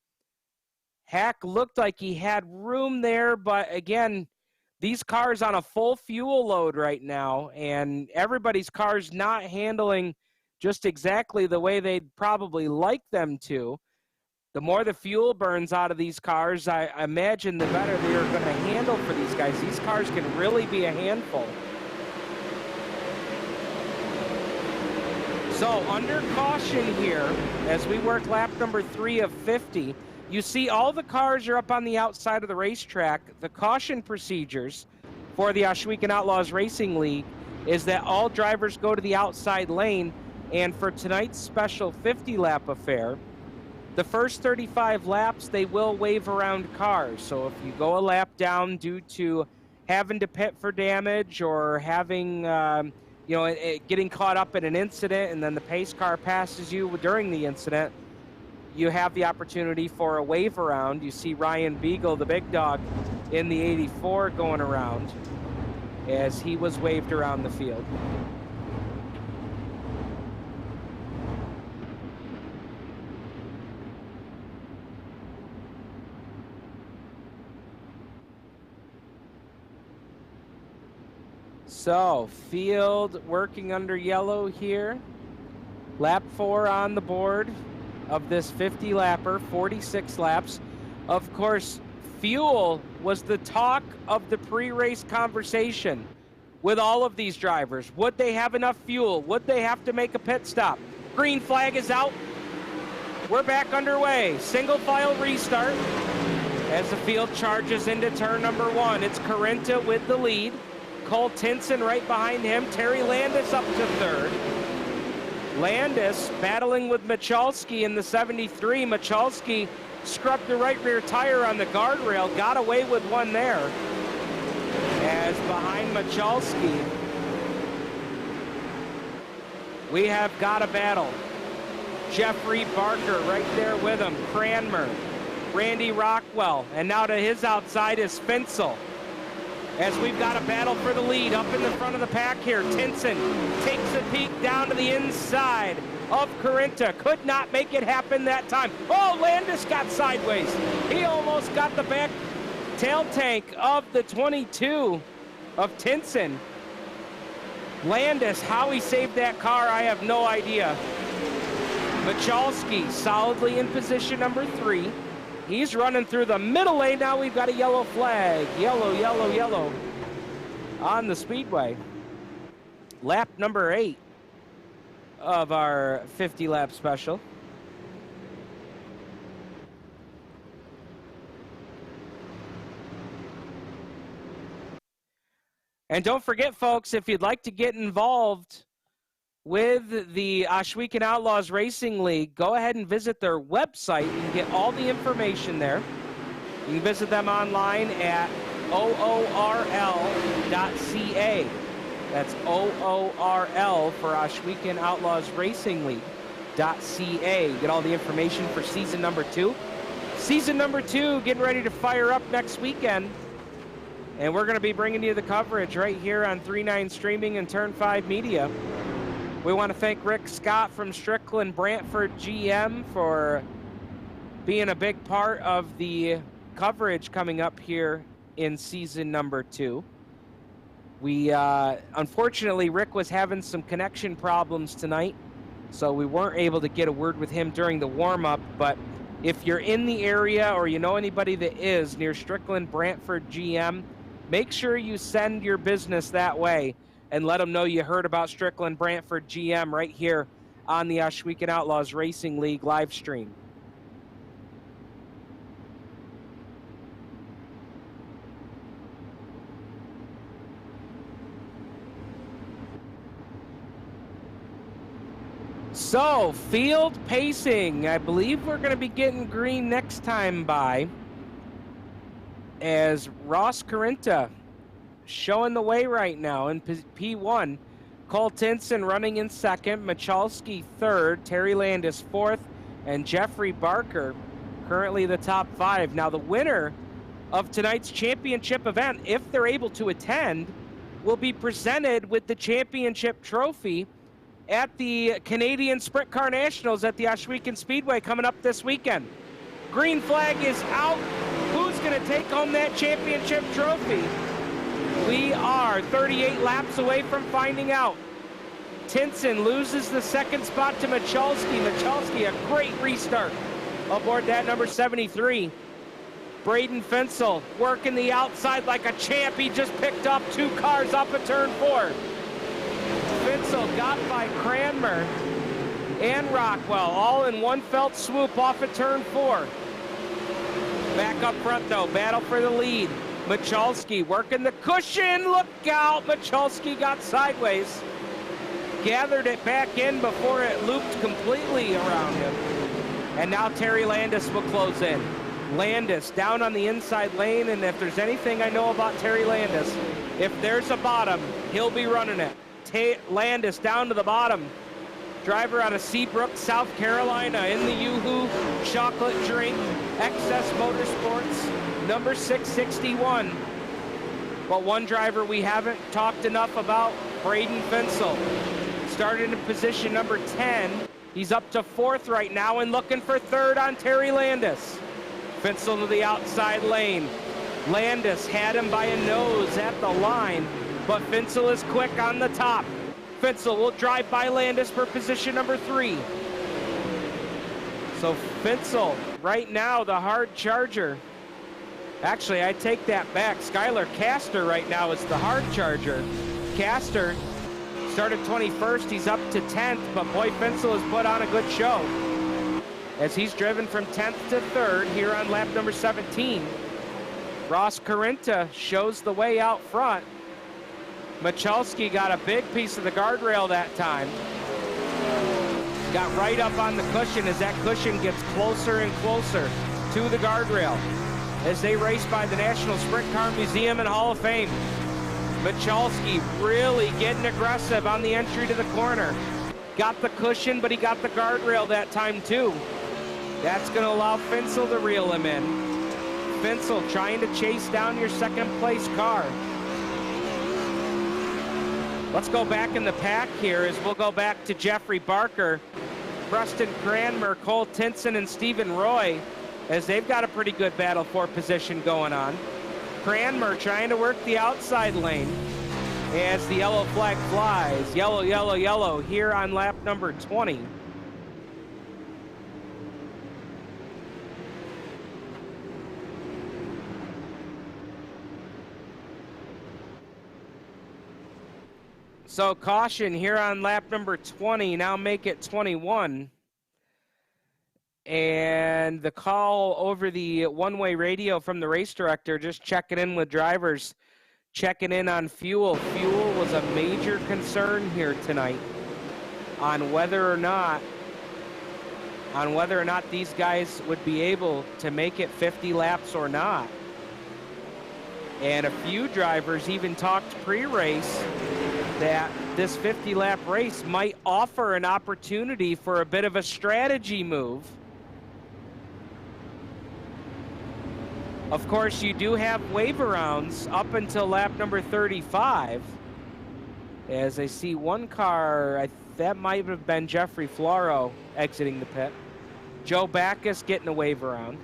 Hack looked like he had room there, but again, these cars on a full fuel load right now, and everybody's car's not handling just exactly the way they'd probably like them to. The more the fuel burns out of these cars, I imagine the better they are going to handle for these guys. These cars can really be a handful. So under caution here, as we work lap number 3 of 50, you see all the cars are up on the outside of the racetrack. The caution procedures for the Ohsweken Outlaws Racing League is that all drivers go to the outside lane, and for tonight's special 50-lap affair, the first 35 laps, they will wave around cars. So if you go a lap down due to having to pit for damage or having getting caught up in an incident and then the pace car passes you during the incident, you have the opportunity for a wave around. You see Ryan Beagle, the big dog, in the 84 going around as he was waved around the field. So, field working under yellow here. Lap 4 on the board of this 50-lapper, 46 laps. Of course, fuel was the talk of the pre-race conversation with all of these drivers. Would they have enough fuel? Would they have to make a pit stop? Green flag is out. We're back underway. Single file restart as the field charges into turn number 1. It's Carinta with the lead. Cole Tinson right behind him. Terry Landis up to third. Landis battling with Michalski in the 73. Michalski scrubbed the right rear tire on the guardrail, got away with one there. As behind Michalski, we have got a battle. Jeffrey Barker right there with him. Cranmer, Randy Rockwell, and now to his outside is Finsel. As we've got a battle for the lead up in the front of the pack here. Tinson takes a peek down to the inside of Carinta. Could not make it happen that time. Oh, Landis got sideways. He almost got the back tail tank of the 22 of Tinson. Landis, how he saved that car, I have no idea. Michalski solidly in position number 3. He's running through the middle lane. Now we've got a yellow flag. Yellow, yellow, yellow on the speedway. Lap number 8 of our 50-lap special. And don't forget, folks, if you'd like to get involved with the Ohsweken Outlaws Racing League, go ahead and visit their website. You can get all the information there. You can visit them online at OORL.ca. That's OORL for Ohsweken Outlaws Racing League.ca. Get all the information for season number 2. Season number 2 getting ready to fire up next weekend. And we're going to be bringing you the coverage right here on 3-9 Streaming and Turn 5 Media. We want to thank Rick Scott from Strickland Brantford GM for being a big part of the coverage coming up here in season number 2. We, unfortunately, Rick was having some connection problems tonight, so we weren't able to get a word with him during the warm-up, but if you're in the area or you know anybody that is near Strickland Brantford GM, make sure you send your business that way and let them know you heard about Strickland Brantford GM right here on the Ohsweken Outlaws Racing League live stream. So, field pacing. I believe we're going to be getting green next time by as Ross Carinta showing the way right now in P1. Cole Tinson running in second, Michalski third, Terry Landis fourth, and Jeffrey Barker currently the top 5. Now the winner of tonight's championship event, if they're able to attend, will be presented with the championship trophy at the Canadian Sprint Car Nationals at the Ohsweken Speedway coming up this weekend. Green flag is out. Who's going to take home that championship trophy? We are 38 laps away from finding out. Tinson loses the second spot to Michalski. Michalski, a great restart aboard that number 73. Braden Finsel working the outside like a champ. He just picked up 2 cars up at turn 4. Finsel got by Cranmer and Rockwell, all in one felt swoop off at turn 4. Back up front, though, battle for the lead. Michalski working the cushion. Look out! Michalski got sideways. Gathered it back in before it looped completely around him. And now Terry Landis will close in. Landis down on the inside lane, and if there's anything I know about Terry Landis, if there's a bottom, he'll be running it. Landis down to the bottom. Driver out of Seabrook, South Carolina, in the Yoo-Hoo chocolate drink, XS Motorsports, number 661. But one driver we haven't talked enough about, Braden Finsel. Started in position number 10. He's up to 4th right now and looking for 3rd on Terry Landis. Finsel to the outside lane. Landis had him by a nose at the line, but Finsel is quick on the top. Finsel will drive by Landis for position number 3. So Finsel, right now, the hard charger. Actually, I take that back. Skylar Castor right now is the hard charger. Castor started 21st, he's up to 10th, but boy, Finsel has put on a good show as he's driven from 10th to 3rd here on lap number 17. Ross Carinta shows the way out front. Michalski got a big piece of the guardrail that time. Got right up on the cushion as that cushion gets closer and closer to the guardrail as they race by the National Sprint Car Museum and Hall of Fame. Michalski really getting aggressive on the entry to the corner. Got the cushion, but he got the guardrail that time too. That's going to allow Finsel to reel him in. Finsel trying to chase down your 2nd place car. Let's go back in the pack here as we'll go back to Jeffrey Barker, Preston Cranmer, Cole Tinson, and Stephen Roy as they've got a pretty good battle for position going on. Cranmer trying to work the outside lane as the yellow flag flies. Yellow, yellow, yellow here on lap number 20. So caution here on lap number 20, now make it 21. And the call over the one-way radio from the race director, just checking in with drivers, checking in on fuel. Fuel was a major concern here tonight on whether or not these guys would be able to make it 50 laps or not. And a few drivers even talked pre-race that this 50-lap race might offer an opportunity for a bit of a strategy move. Of course, you do have wave-arounds up until lap number 35. As I see one car, that might have been Jeffrey Floro exiting the pit. Joe Backus getting a wave-around.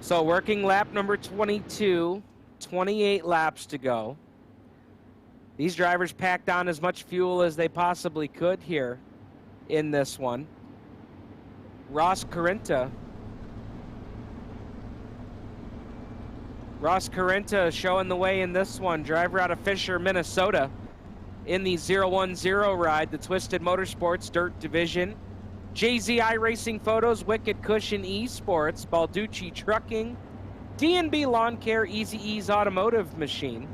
So working lap number 22, 28 laps to go. These drivers packed on as much fuel as they possibly could here in this one. Ross Carinta showing the way in this one. Driver out of Fisher, Minnesota in the 010 ride, the Twisted Motorsports Dirt Division. JZI Racing Photos, Wicked Cushion Esports, Balducci Trucking, D&B Lawn Care, Easy Ease Automotive Machine.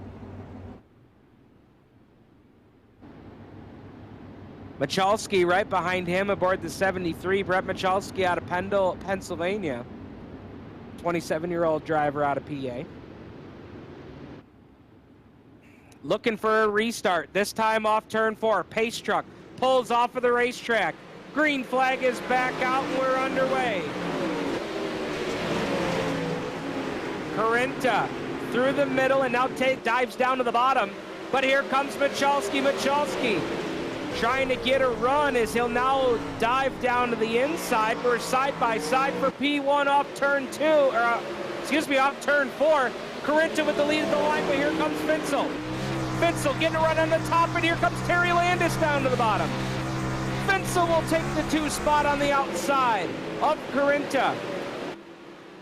Michalski right behind him aboard the 73. Brett Michalski out of Pendle, Pennsylvania. 27-year-old driver out of PA. Looking for a restart, this time off turn 4. Pace truck pulls off of the racetrack. Green flag is back out and we're underway. Carinta through the middle and now dives down to the bottom. But here comes Michalski. Michalski trying to get a run as he'll now dive down to the inside. We're side by side for P1 off turn 2, or off turn 4. Carinta with the lead of the line, but here comes Finsel. Finsel getting a run on the top, and here comes Terry Landis down to the bottom. Finsel will take the 2 spot on the outside of Carinta.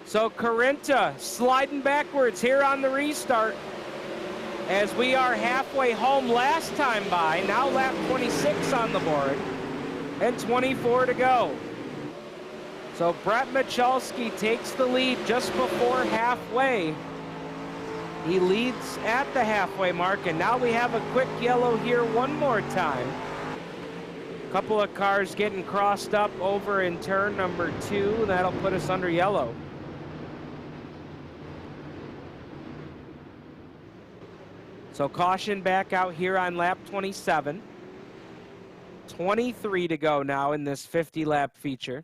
So Carinta sliding backwards here on the restart as we are halfway home last time by. Now lap 26 on the board and 24 to go. So Brett Michalski takes the lead just before halfway. He leads at the halfway mark, and now we have a quick yellow here one more time. Couple of cars getting crossed up over in turn number 2. That'll put us under yellow. So caution back out here on lap 27. 23 to go now in this 50-lap feature.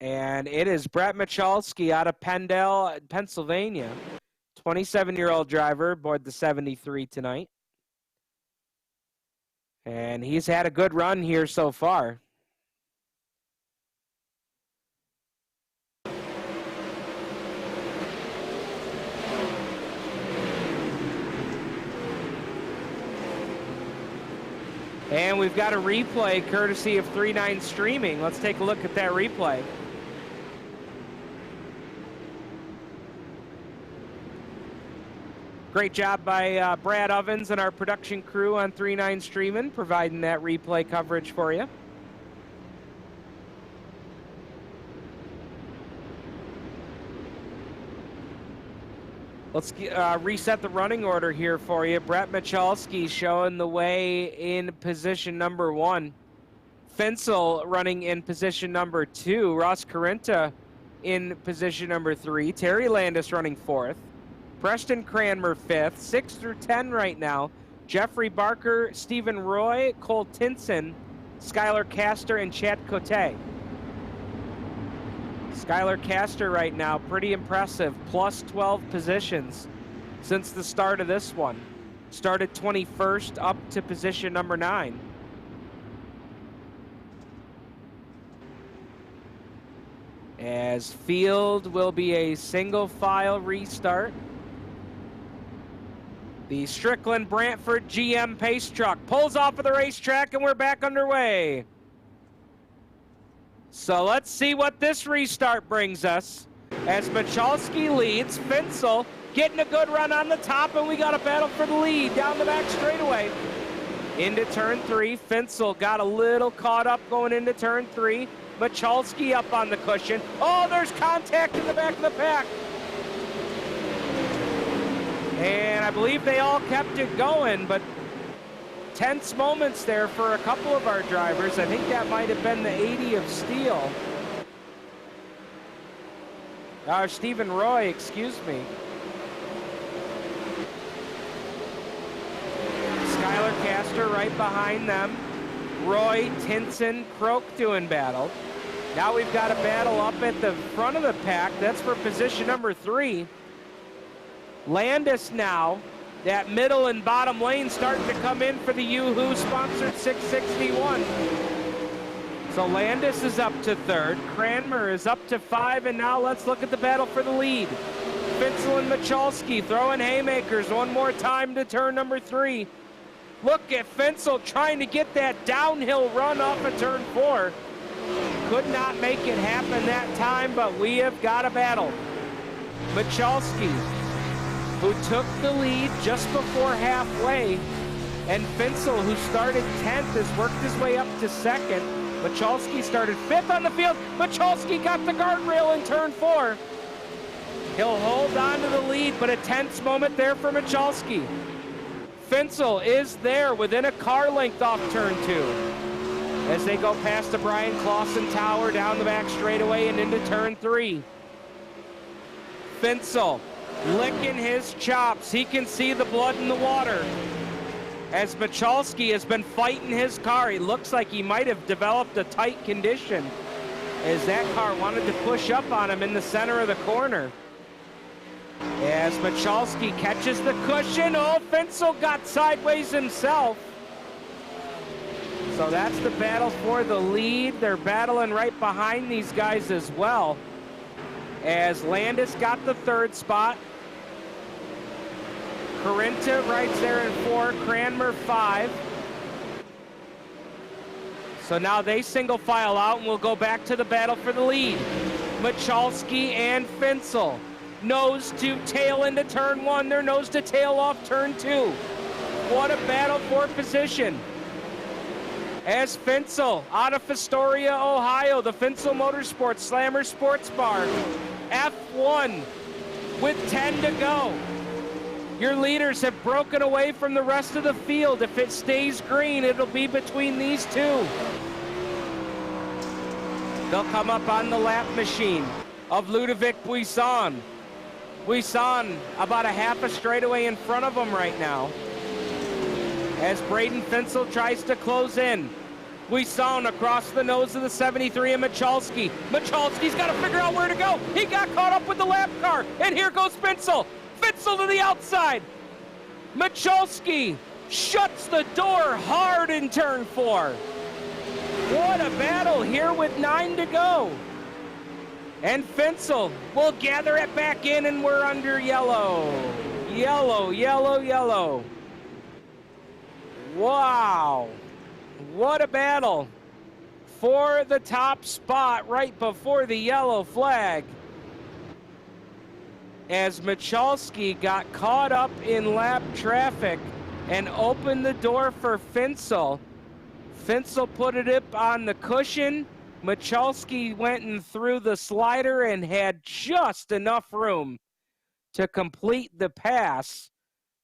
And it is Brett Michalski out of Pendle, Pennsylvania. 27-year-old driver aboard the 73 tonight. And he's had a good run here so far. And we've got a replay courtesy of 3-9 Streaming. Let's take a look at that replay. Great job by Brad Ovens and our production crew on 3-9 Streaming, providing that replay coverage for you. Let's reset the running order here for you. Brett Michalski showing the way in position number 1. Fensel running in position number 2. Ross Carinta in position number 3. Terry Landis running 4th. Preston Cranmer 5th. 6 through 10 right now. Jeffrey Barker, Stephen Roy, Cole Tinson, Skylar Castor, and Chad Cote. Skylar Castor right now, pretty impressive. Plus 12 positions since the start of this one. Started 21st up to position number 9. As field will be a single file restart. The Strickland Brantford GM Pace Truck pulls off of the racetrack and we're back underway. So let's see what this restart brings us. As Michalski leads, Fensel getting a good run on the top, and we got a battle for the lead down the back straightaway. Into turn 3, Fensel got a little caught up going into turn 3. Michalski up on the cushion. Oh, there's contact in the back of the pack. And I believe they all kept it going, but tense moments there for a couple of our drivers. I think that might have been the 80 of Steel. Stephen Roy, excuse me. Skylar Castor right behind them. Roy, Tinson, Croak doing battle. Now we've got a battle up at the front of the pack. That's for position number 3. Landis now, that middle and bottom lane starting to come in for the Yoo-Hoo sponsored 661. So Landis is up to 3rd. Cranmer is up to 5, and now let's look at the battle for the lead. Fensel and Michalski throwing haymakers one more time to turn number 3. Look at Fensel trying to get that downhill run off of turn 4. Could not make it happen that time, but we have got a battle. Michalski, who took the lead just before halfway, and Fensel, who started 10th, has worked his way up to 2nd. Michalski started 5th on the field. Michalski got the guardrail in turn 4. He'll hold on to the lead, but a tense moment there for Michalski. Fensel is there within a car length off turn 2. As they go past the Brian Clausen Tower down the back straightaway and into turn 3. Fensel licking his chops. He can see the blood in the water. As Michalski has been fighting his car, he looks like he might have developed a tight condition as that car wanted to push up on him in the center of the corner. As Michalski catches the cushion, oh, Fensel got sideways himself. So that's the battle for the lead. They're battling right behind these guys as well. As Landis got the 3rd spot. Carinta right there in 4, Cranmer 5. So now they single file out, and we'll go back to the battle for the lead. Michalski and Fensel. Nose to tail into turn 1. They're nose to tail off turn 2. What a battle for position. As Fensel out of Fostoria, Ohio, the Fensel Motorsports Slammer Sports Bar. F1 with 10 to go. Your leaders have broken away from the rest of the field. If it stays green, it'll be between these two. They'll come up on the lap machine of Ludovic Buisson. Buisson about a half a straightaway in front of him right now, as Braden Finsel tries to close in. Buisson across the nose of the 73 and Michalski. Michalski's got to figure out where to go. He got caught up with the lap car, and here goes Finsel. Finsel to the outside. Michalski shuts the door hard in turn 4. What a battle here with 9 to go. And Finsel will gather it back in, and we're under yellow. Yellow, yellow, yellow. Wow. What a battle for the top spot right before the yellow flag, as Michalski got caught up in lap traffic and opened the door for Finsel. Finsel put it up on the cushion. Michalski went and threw the slider and had just enough room to complete the pass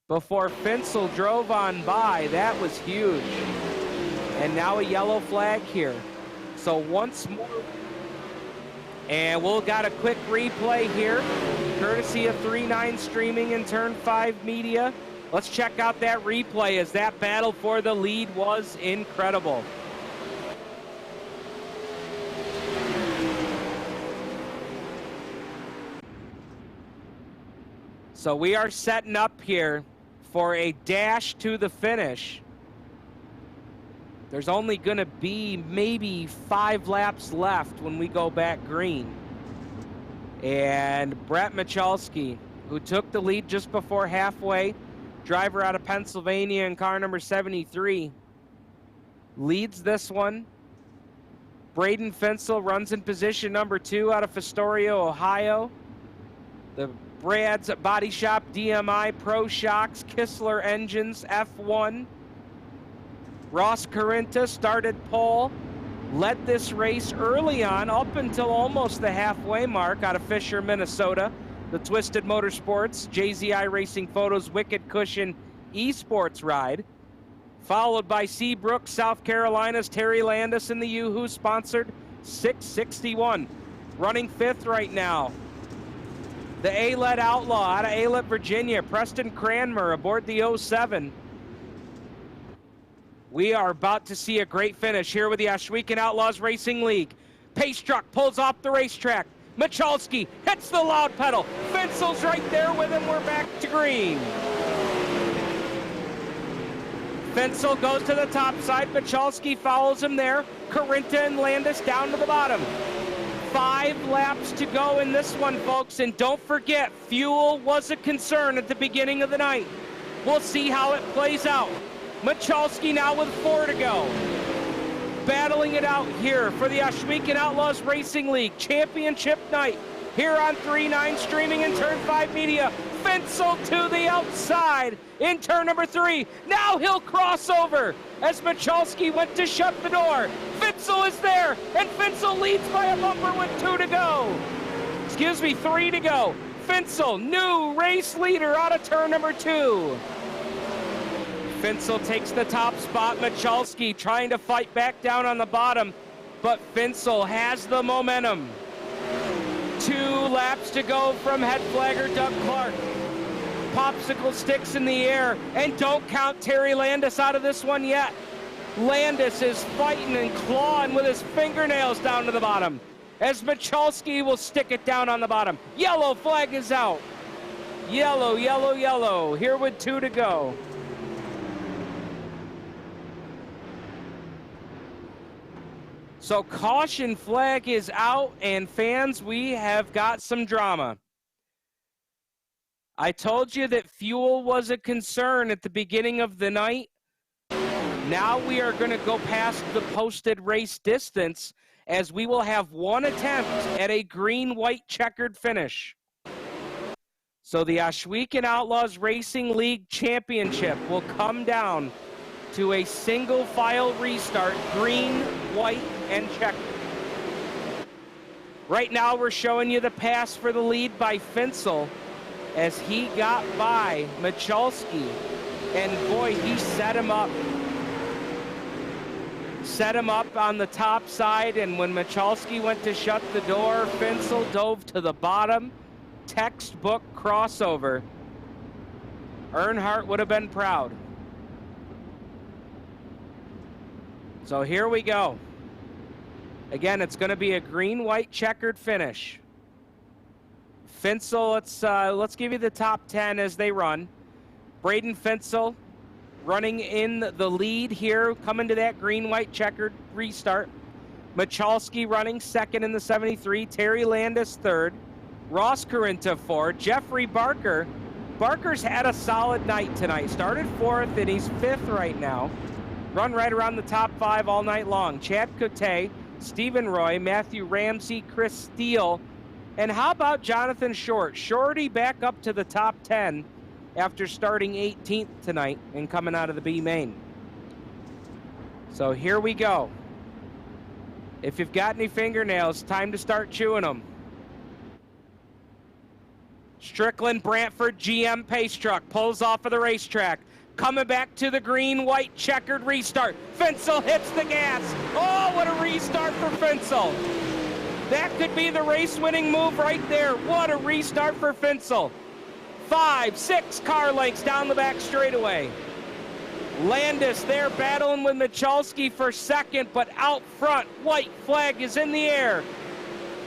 before Finsel drove on by. That was huge. And now a yellow flag here. So once more, and we'll got a quick replay here, courtesy of 3-9 streaming and Turn 5 Media. Let's check out that replay, as that battle for the lead was incredible. So we are setting up here for a dash to the finish. There's only going to be maybe 5 laps left when we go back green. And Brett Michalski, who took the lead just before halfway, driver out of Pennsylvania in car number 73, leads this one. Braden Finsel runs in position number 2 out of Fostoria, Ohio. The Brad's Body Shop DMI Pro Shocks Kistler Engines F1. Ross Carinta started pole, led this race early on up until almost the halfway mark out of Fisher, Minnesota. The Twisted Motorsports, JZI Racing Photos Wicked Cushion Esports ride. Followed by Seabrook, South Carolina's Terry Landis in the Yoo-Hoo sponsored 661. Running 5th right now, the Ohsweken Outlaw out of Alet, Virginia, Preston Cranmer aboard the 07. We are about to see a great finish here with the Ohsweken Outlaws Racing League. Pace truck pulls off the racetrack. Michalski hits the loud pedal. Finsel's right there with him. We're back to green. Finsel goes to the top side. Michalski follows him there. Carinta and Landis down to the bottom. 5 laps to go in this one, folks. And don't forget, fuel was a concern at the beginning of the night. We'll see how it plays out. Michalski now with 4 to go. Battling it out here for the Ohsweken Outlaws Racing League Championship night here on 3-9 streaming and Turn 5 Media. Finsel to the outside in turn number 3. Now he'll cross over as Michalski went to shut the door. Finsel is there, and Finsel leads by a bumper with 2 to go. Excuse me, 3 to go. Finsel, new race leader out of turn number 2. Finsel takes the top spot. Michalski trying to fight back down on the bottom, but Finsel has the momentum. 2 laps to go from head flagger Doug Clark. Popsicle sticks in the air, and don't count Terry Landis out of this one yet. Landis is fighting and clawing with his fingernails down to the bottom, as Michalski will stick it down on the bottom. Yellow flag is out. Yellow, yellow, yellow. Here with 2 to go. So caution flag is out, and fans, we have got some drama. I told you that fuel was a concern at the beginning of the night. Now we are going to go past the posted race distance, as we will have 1 attempt at a green-white checkered finish. So the Ohsweken Outlaws Racing League Championship will come down to a single file restart, green, white, and checkered. Right now we're showing you the pass for the lead by Finsel. as he got by Michalski. And boy, he set him up. Set him up on the top side, and when Michalski went to shut the door, Finsel dove to the bottom. Textbook crossover. Earnhardt would have been proud. So here we go. Again, it's going to be a green-white checkered finish. Finsel, let's give you the top 10 as they run. Braden Finsel running in the lead here, coming to that green-white checkered restart. Michalski running second in the 73. Terry Landis third. Ross Corinta fourth. Jeffrey Barker. Barker's had a solid night tonight. Started fourth, and he's fifth right now. Run right around the top 5 all night long. Chad Cote, Stephen Roy, Matthew Ramsey, Chris Steele. And how about Jonathan Short? Shorty back up to the top 10 after starting 18th tonight and coming out of the B main. So here we go. If you've got any fingernails, time to start chewing them. Strickland Brantford GM pace truck pulls off of the racetrack. Coming back to the green-white checkered restart. Finsel hits the gas. Oh, what a restart for Finsel. That could be the race-winning move right there. What a restart for Finsel. 5, 6 car lengths down the back straightaway. Landis there battling with Michalski for second, but out front, white flag is in the air.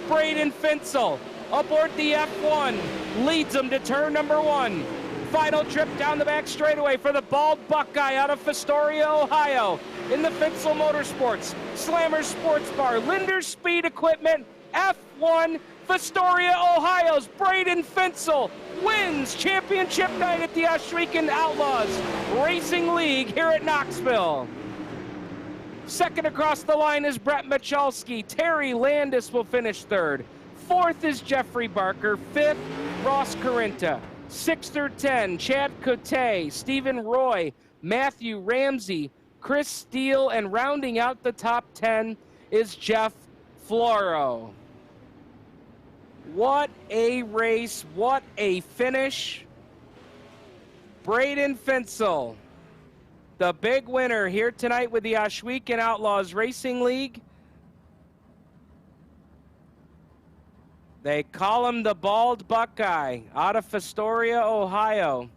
Braden Finsel aboard the F1, leads them to turn number 1. Final trip down the back straightaway for the Bald Buckeye out of Fostoria, Ohio. In the Finsel Motorsports, Slammer Sports Bar, Linder's Speed Equipment, F1, Fostoria, Ohio's Braden Finsel wins championship night at the Ohsweken Outlaws Racing League here at Knoxville. Second across the line is Brett Michalski. Terry Landis will finish third. Fourth is Jeffrey Barker. Fifth, Ross Corinta. 6 through 10, Chad Cote, Stephen Roy, Matthew Ramsey, Chris Steele, and rounding out the top 10 is Jeff Floro. What a race, what a finish. Braden Finsel, the big winner here tonight with the Ohsweken Outlaws Racing League. They call him the Bald Buckeye out of Fostoria, Ohio.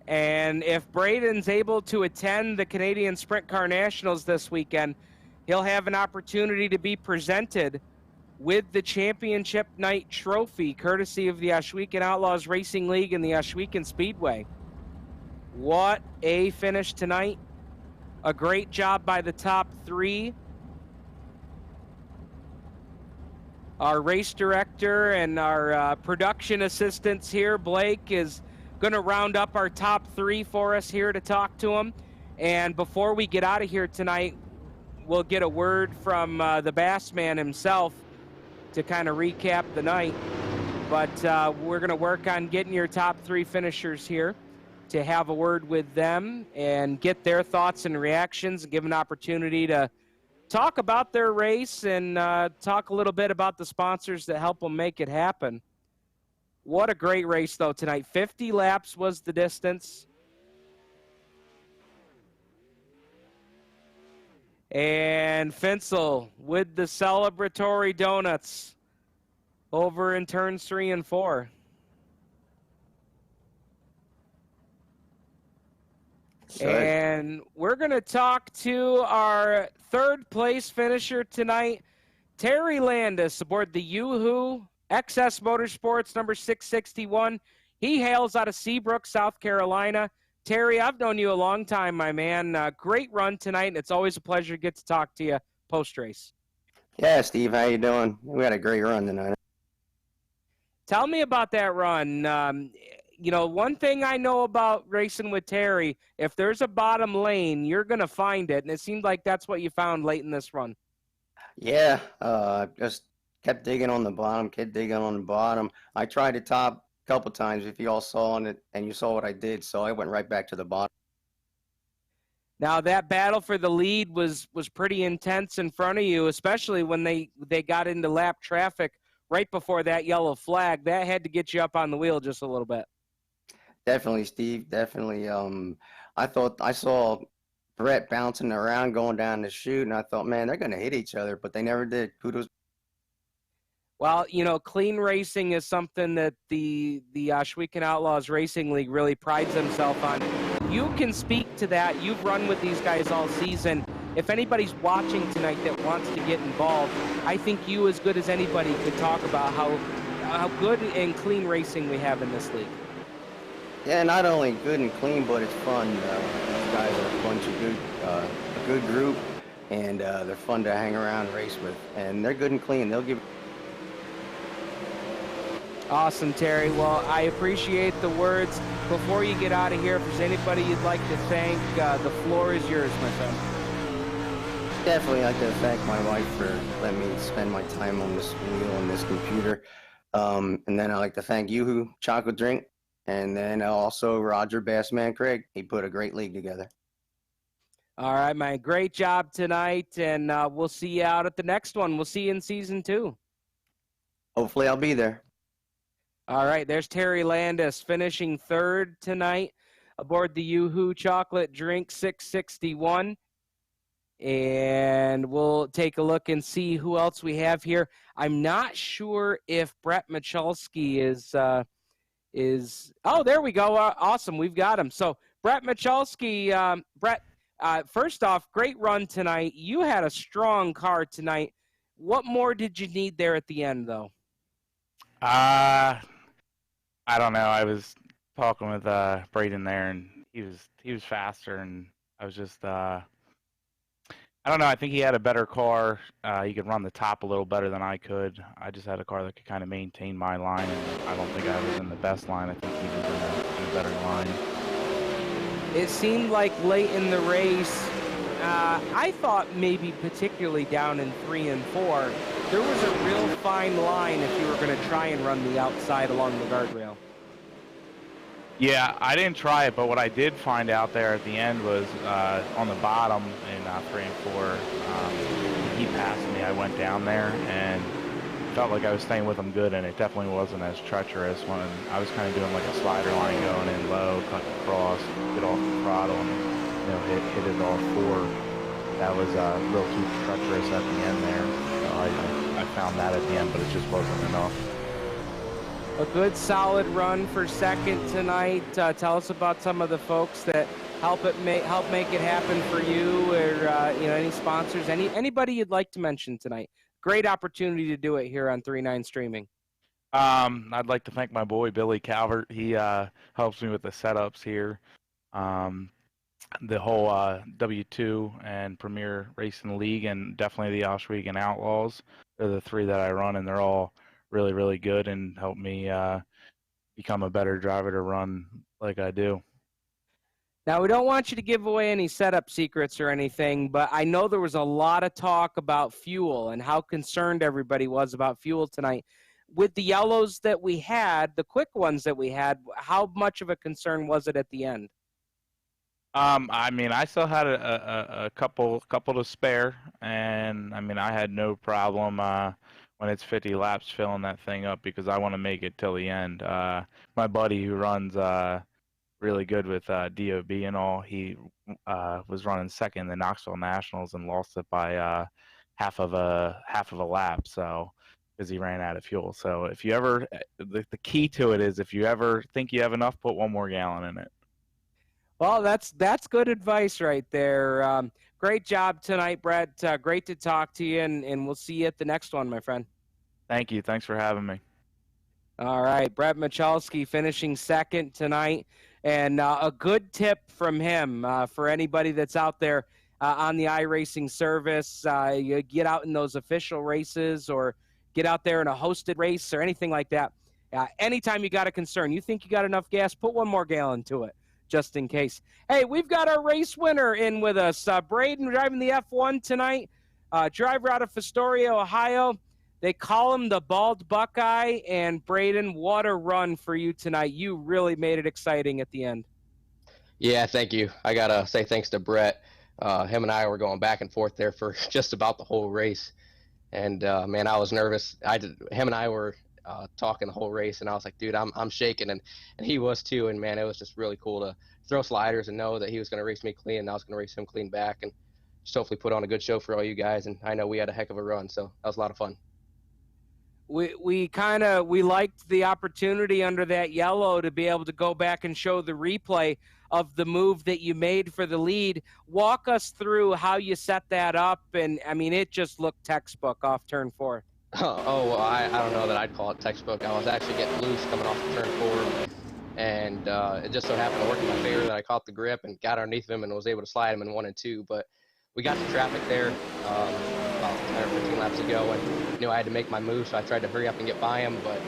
And if Braden's able to attend the Canadian Sprint Car Nationals this weekend, he'll have an opportunity to be presented with the championship night trophy, courtesy of the Ohsweken Outlaws Racing League and the Ohsweken Speedway. What a finish tonight. A great job by the top 3. Our race director and our production assistants here, Blake, is going to round up our top 3 for us here to talk to them. And before we get out of here tonight, we'll get a word from the Bass Man himself to kind of recap the night. But we're going to work on getting your top 3 finishers here to have a word with them and get their thoughts and reactions and give an opportunity to talk about their race and talk a little bit about the sponsors that help them make it happen. What a great race, though, tonight. 50 laps was the distance. And Finsel with the celebratory donuts over in turns 3 and 4. And we're going to talk to our third place finisher tonight, Terry Landis, aboard the Yoo-Hoo XS Motorsports number 661. He hails out of Seabrook, South Carolina. Terry, I've known you a long time, my man. Great run tonight, and it's always a pleasure to get to talk to you post-race. Yeah, Steve, how you doing? We had a great run tonight. Tell me about that run. You know, one thing I know about racing with Terry, if there's a bottom lane, you're going to find it. And it seemed like that's what you found late in this run. Yeah, just kept digging on the bottom, I tried to top a couple times if you all saw it, and you saw what I did, so I went right back to the bottom. Now, that battle for the lead was pretty intense in front of you, especially when they got into lap traffic right before that yellow flag, that had to get you up on the wheel just a little bit. Definitely, Steve. Definitely. I thought I saw Brett bouncing around going down the chute, and I thought, man, they're going to hit each other, but they never did. Kudos. Well, clean racing is something that the Ohsweken Outlaws Racing League really prides themselves on. You can speak to that. You've run with these guys all season. If anybody's watching tonight that wants to get involved, I think you, as good as anybody, could talk about how good and clean racing we have in this league. Yeah, not only good and clean, but it's fun. These guys are a bunch of a good group, and they're fun to hang around and race with. And they're good and clean. They'll give. Awesome, Terry. Well, I appreciate the words. Before you get out of here, if there's anybody you'd like to thank, the floor is yours, my friend. Definitely like to thank my wife for letting me spend my time on this wheel and this computer. And then I'd like to thank Yoo-Hoo Chocolate Drink. And then also Roger Bassman Craig. He put a great league together. All right, man. Great job tonight. And we'll see you out at the next one. We'll see you in season 2. Hopefully I'll be there. All right, there's Terry Landis finishing 3rd tonight aboard the Yoo-Hoo Chocolate Drink 661. And we'll take a look and see who else we have here. I'm not sure if Brett Michalski is oh, there we go. Awesome, we've got him. So Brett Michalski, Brett, first off, great run tonight. You had a strong car tonight. What more did you need there at the end, though? I don't know. I was talking with Braden there, and he was faster, and I was just I don't know. I think he had a better car. He could run the top a little better than I could. I just had a car that could kind of maintain my line, and I don't think I was in the best line. I think he was in a better line. It seemed like late in the race, I thought maybe particularly down in 3 and 4, there was a real fine line if you were going to try and run the outside along the guardrail. Yeah, I didn't try it, but what I did find out there at the end was on the bottom in 3 and 4, he passed me. I went down there and felt like I was staying with him good, and it definitely wasn't as treacherous when I was kind of doing like a slider line going in low, cut across, get off the throttle, and hit it all 4. That was a little too treacherous at the end there. So I found that at the end, but it just wasn't enough. A good solid run for 2nd tonight. Tell us about some of the folks that help make it happen for you, or any sponsors, anybody you'd like to mention tonight. Great opportunity to do it here on 3-9 Streaming. I'd like to thank my boy Billy Calvert. He helps me with the setups here. The whole W2 and Premier Racing League, and definitely the Ohsweken Outlaws. They're the 3 that I run, and they're all really, really good and help me become a better driver to run like I do. Now, we don't want you to give away any setup secrets or anything, but I know there was a lot of talk about fuel and how concerned everybody was about fuel tonight. With the yellows that we had, the quick ones that we had, how much of a concern was it at the end? I mean, I still had a couple to spare, and I mean, I had no problem when it's 50 laps filling that thing up, because I want to make it till the end. My buddy who runs really good with DOB and all, he was running 2nd in the Knoxville Nationals and lost it by half of a lap, so because he ran out of fuel. So if you ever, the key to it is, if you ever think you have enough, put 1 more gallon in it. Well, that's good advice right there. Great job tonight, Brett. Great to talk to you, and we'll see you at the next one, my friend. Thank you. Thanks for having me. All right, Brett Michalski finishing 2nd tonight, and a good tip from him for anybody that's out there on the iRacing service. You get out in those official races, or get out there in a hosted race or anything like that. Anytime you got a concern, you think you got enough gas, put 1 more gallon to it, just in case. Hey, we've got our race winner in with us. Braden driving the F1 tonight, driver out of Fostoria, Ohio. They call him the Bald Buckeye. And Braden, what a run for you tonight. You really made it exciting at the end. Yeah, thank you. I got to say thanks to Brett. Him and I were going back and forth there for just about the whole race. And man, I was nervous. Him and I were talking the whole race, and I was like, dude, I'm shaking, and he was too. And man, it was just really cool to throw sliders and know that he was going to race me clean, and I was going to race him clean back, and just hopefully put on a good show for all you guys. And I know we had a heck of a run, so that was a lot of fun. We liked the opportunity under that yellow to be able to go back and show the replay of the move that you made for the lead. Walk us through how you set that up, and I mean, it just looked textbook off turn 4. Oh, well, I don't know that I'd call it textbook. I was actually getting loose coming off of turn 4, and it just so happened to work in my favor that I caught the grip and got underneath him and was able to slide him in 1 and 2. But we got to traffic there about 10 or 15 laps ago, and knew I had to make my move, so I tried to hurry up and get by him, but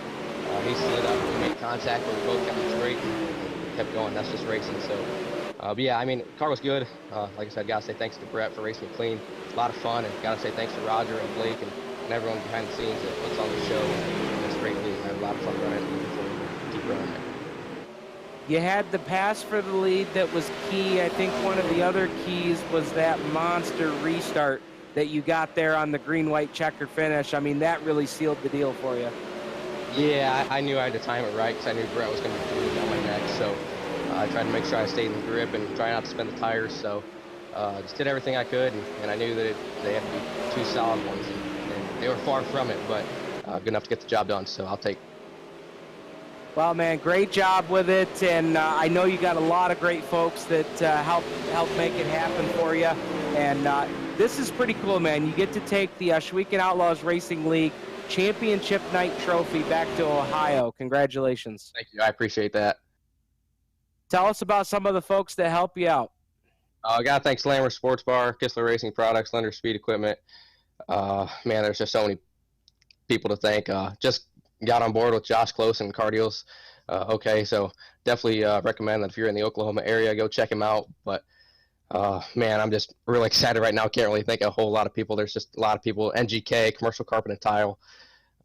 he slid up and we made contact, but we both kept him straight and kept going. That's just racing. So, but yeah, I mean, car was good. Like I said, gotta say thanks to Brett for racing me clean. A lot of fun, and gotta say thanks to Roger and Blake and everyone behind the scenes that puts on the show. And it's great lead. I had a lot of fun running it. Looking forward to keep running it. You had the pass for the lead that was key. I think one of the other keys was that monster restart that you got there on the green-white checker finish. I mean, that really sealed the deal for you. Yeah, I knew I had to time it right because I knew Brett was going to be breathing down my neck. So I tried to make sure I stayed in the grip and try not to spin the tires. So just did everything I could, and I knew that they had to be 2 solid ones, and they were far from it, but good enough to get the job done. So I'll take. Well, man, great job with it, and I know you got a lot of great folks that help make it happen for you. And this is pretty cool, man. You get to take the Ohsweken Outlaws Racing League Championship Night Trophy back to Ohio. Congratulations. Thank you. I appreciate that. Tell us about some of the folks that help you out. I got to thank Slammer Sports Bar, Kistler Racing Products, Lender Speed Equipment. Man, there's just so many people to thank. Just got on board with Josh Close and Cardios. Okay, so definitely recommend that if you're in the Oklahoma area, go check him out. But man, I'm just really excited right now. Can't really think of a whole lot of people. There's just a lot of people. NGK, Commercial Carpet and Tile.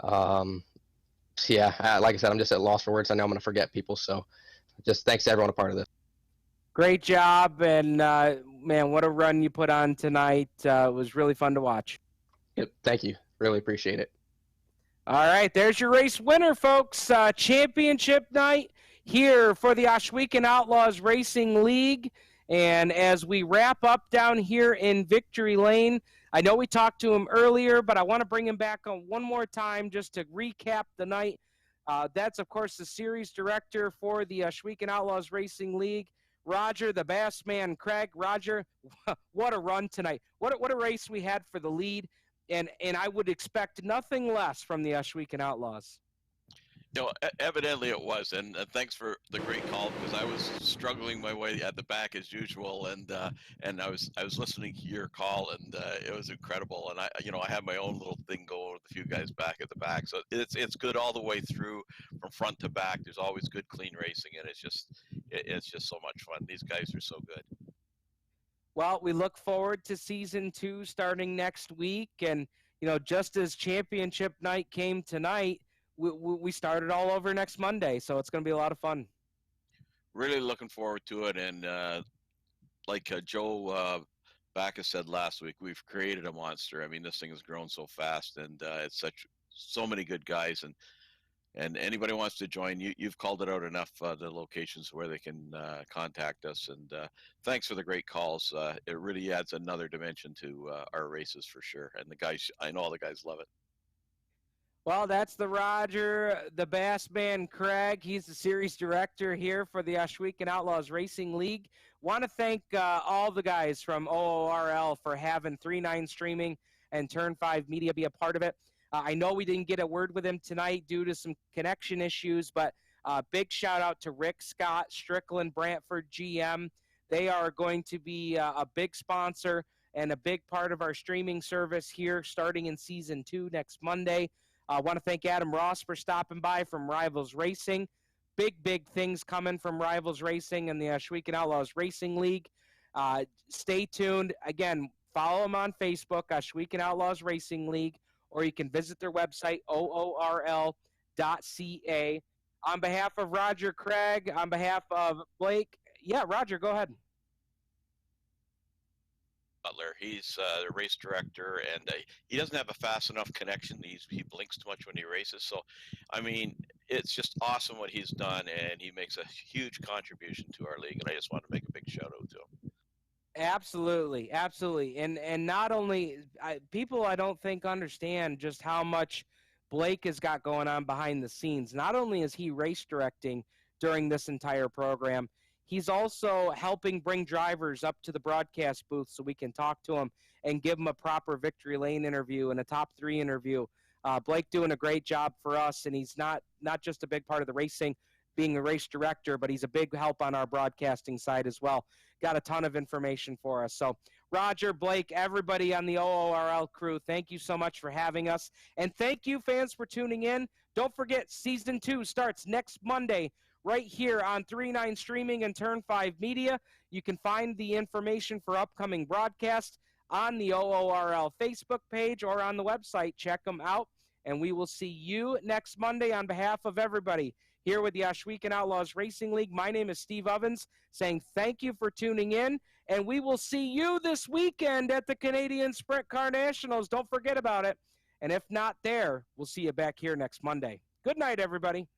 So yeah, like I said, I'm just at loss for words. I know I'm going to forget people. So just thanks to everyone a part of this. Great job, and man, what a run you put on tonight. It was really fun to watch. Yep, thank you. Really appreciate it. All right, there's your race winner, folks. Championship night here for the Ohsweken Outlaws Racing League. And as we wrap up down here in Victory Lane, I know we talked to him earlier, but I want to bring him back on one more time just to recap the night. That's, of course, the series director for the Ohsweken Outlaws Racing League, Roger, the Bass Man Craig. Roger, what a run tonight. What a race we had for the lead. And I would expect nothing less from the Ohsweken Outlaws. You know, evidently it was, and thanks for the great call, because I was struggling my way at the back as usual, and I was listening to your call, and it was incredible. And I have my own little thing going with a few guys back at the back, so it's good all the way through from front to back. There's always good, clean racing, and it's just so much fun. These guys are so good. Well, we look forward to season 2 starting next week, and just as championship night came tonight, we started all over next Monday, so it's going to be a lot of fun. Really looking forward to it, and like Joe Backus said last week, we've created a monster. I mean, this thing has grown so fast, and it's so many good guys, and anybody wants to join, you've called it out enough, the locations where they can contact us, and thanks for the great calls. It really adds another dimension to our races for sure, and I know all the guys love it. Well, that's the Roger, the Bass Man Craig. He's the series director here for the Ohsweken Outlaws Racing League. Want to thank all the guys from OORL for having 3-9 Streaming and Turn 5 Media be a part of it. I know we didn't get a word with him tonight due to some connection issues, but big shout out to Rick Scott, Strickland Brantford GM. They are going to be a big sponsor and a big part of our streaming service here starting in season 2 next Monday. I want to thank Adam Ross for stopping by from Rivals Racing. Big things coming from Rivals Racing and the Ohsweken Outlaws Racing League. Stay tuned. Again, follow them on Facebook, Ohsweken Outlaws Racing League, or you can visit their website, oorl.ca. On behalf of Roger Craig, on behalf of Blake. Yeah, Roger, go ahead. Butler. He's the race director, and he doesn't have a fast enough connection. He blinks too much when he races. So, I mean, it's just awesome what he's done, and he makes a huge contribution to our league. And I just want to make a big shout out to him. Absolutely, absolutely, and not only people, I don't think understand just how much Blake has got going on behind the scenes. Not only is he race directing during this entire program, he's also helping bring drivers up to the broadcast booth so we can talk to them and give them a proper victory lane interview and a top 3 interview. Blake doing a great job for us, and he's not just a big part of the racing, being a race director, but he's a big help on our broadcasting side as well. Got a ton of information for us. So Roger, Blake, everybody on the OORL crew, thank you so much for having us. And thank you, fans, for tuning in. Don't forget, Season 2 starts next Monday right here on 3-9 Streaming and Turn 5 Media. You can find the information for upcoming broadcasts on the OORL Facebook page or on the website. Check them out. And we will see you next Monday. On behalf of everybody here with the Ohsweken Outlaws Racing League, my name is Steve Ovens, saying thank you for tuning in, and we will see you this weekend at the Canadian Sprint Car Nationals. Don't forget about it. And if not there, we'll see you back here next Monday. Good night, everybody.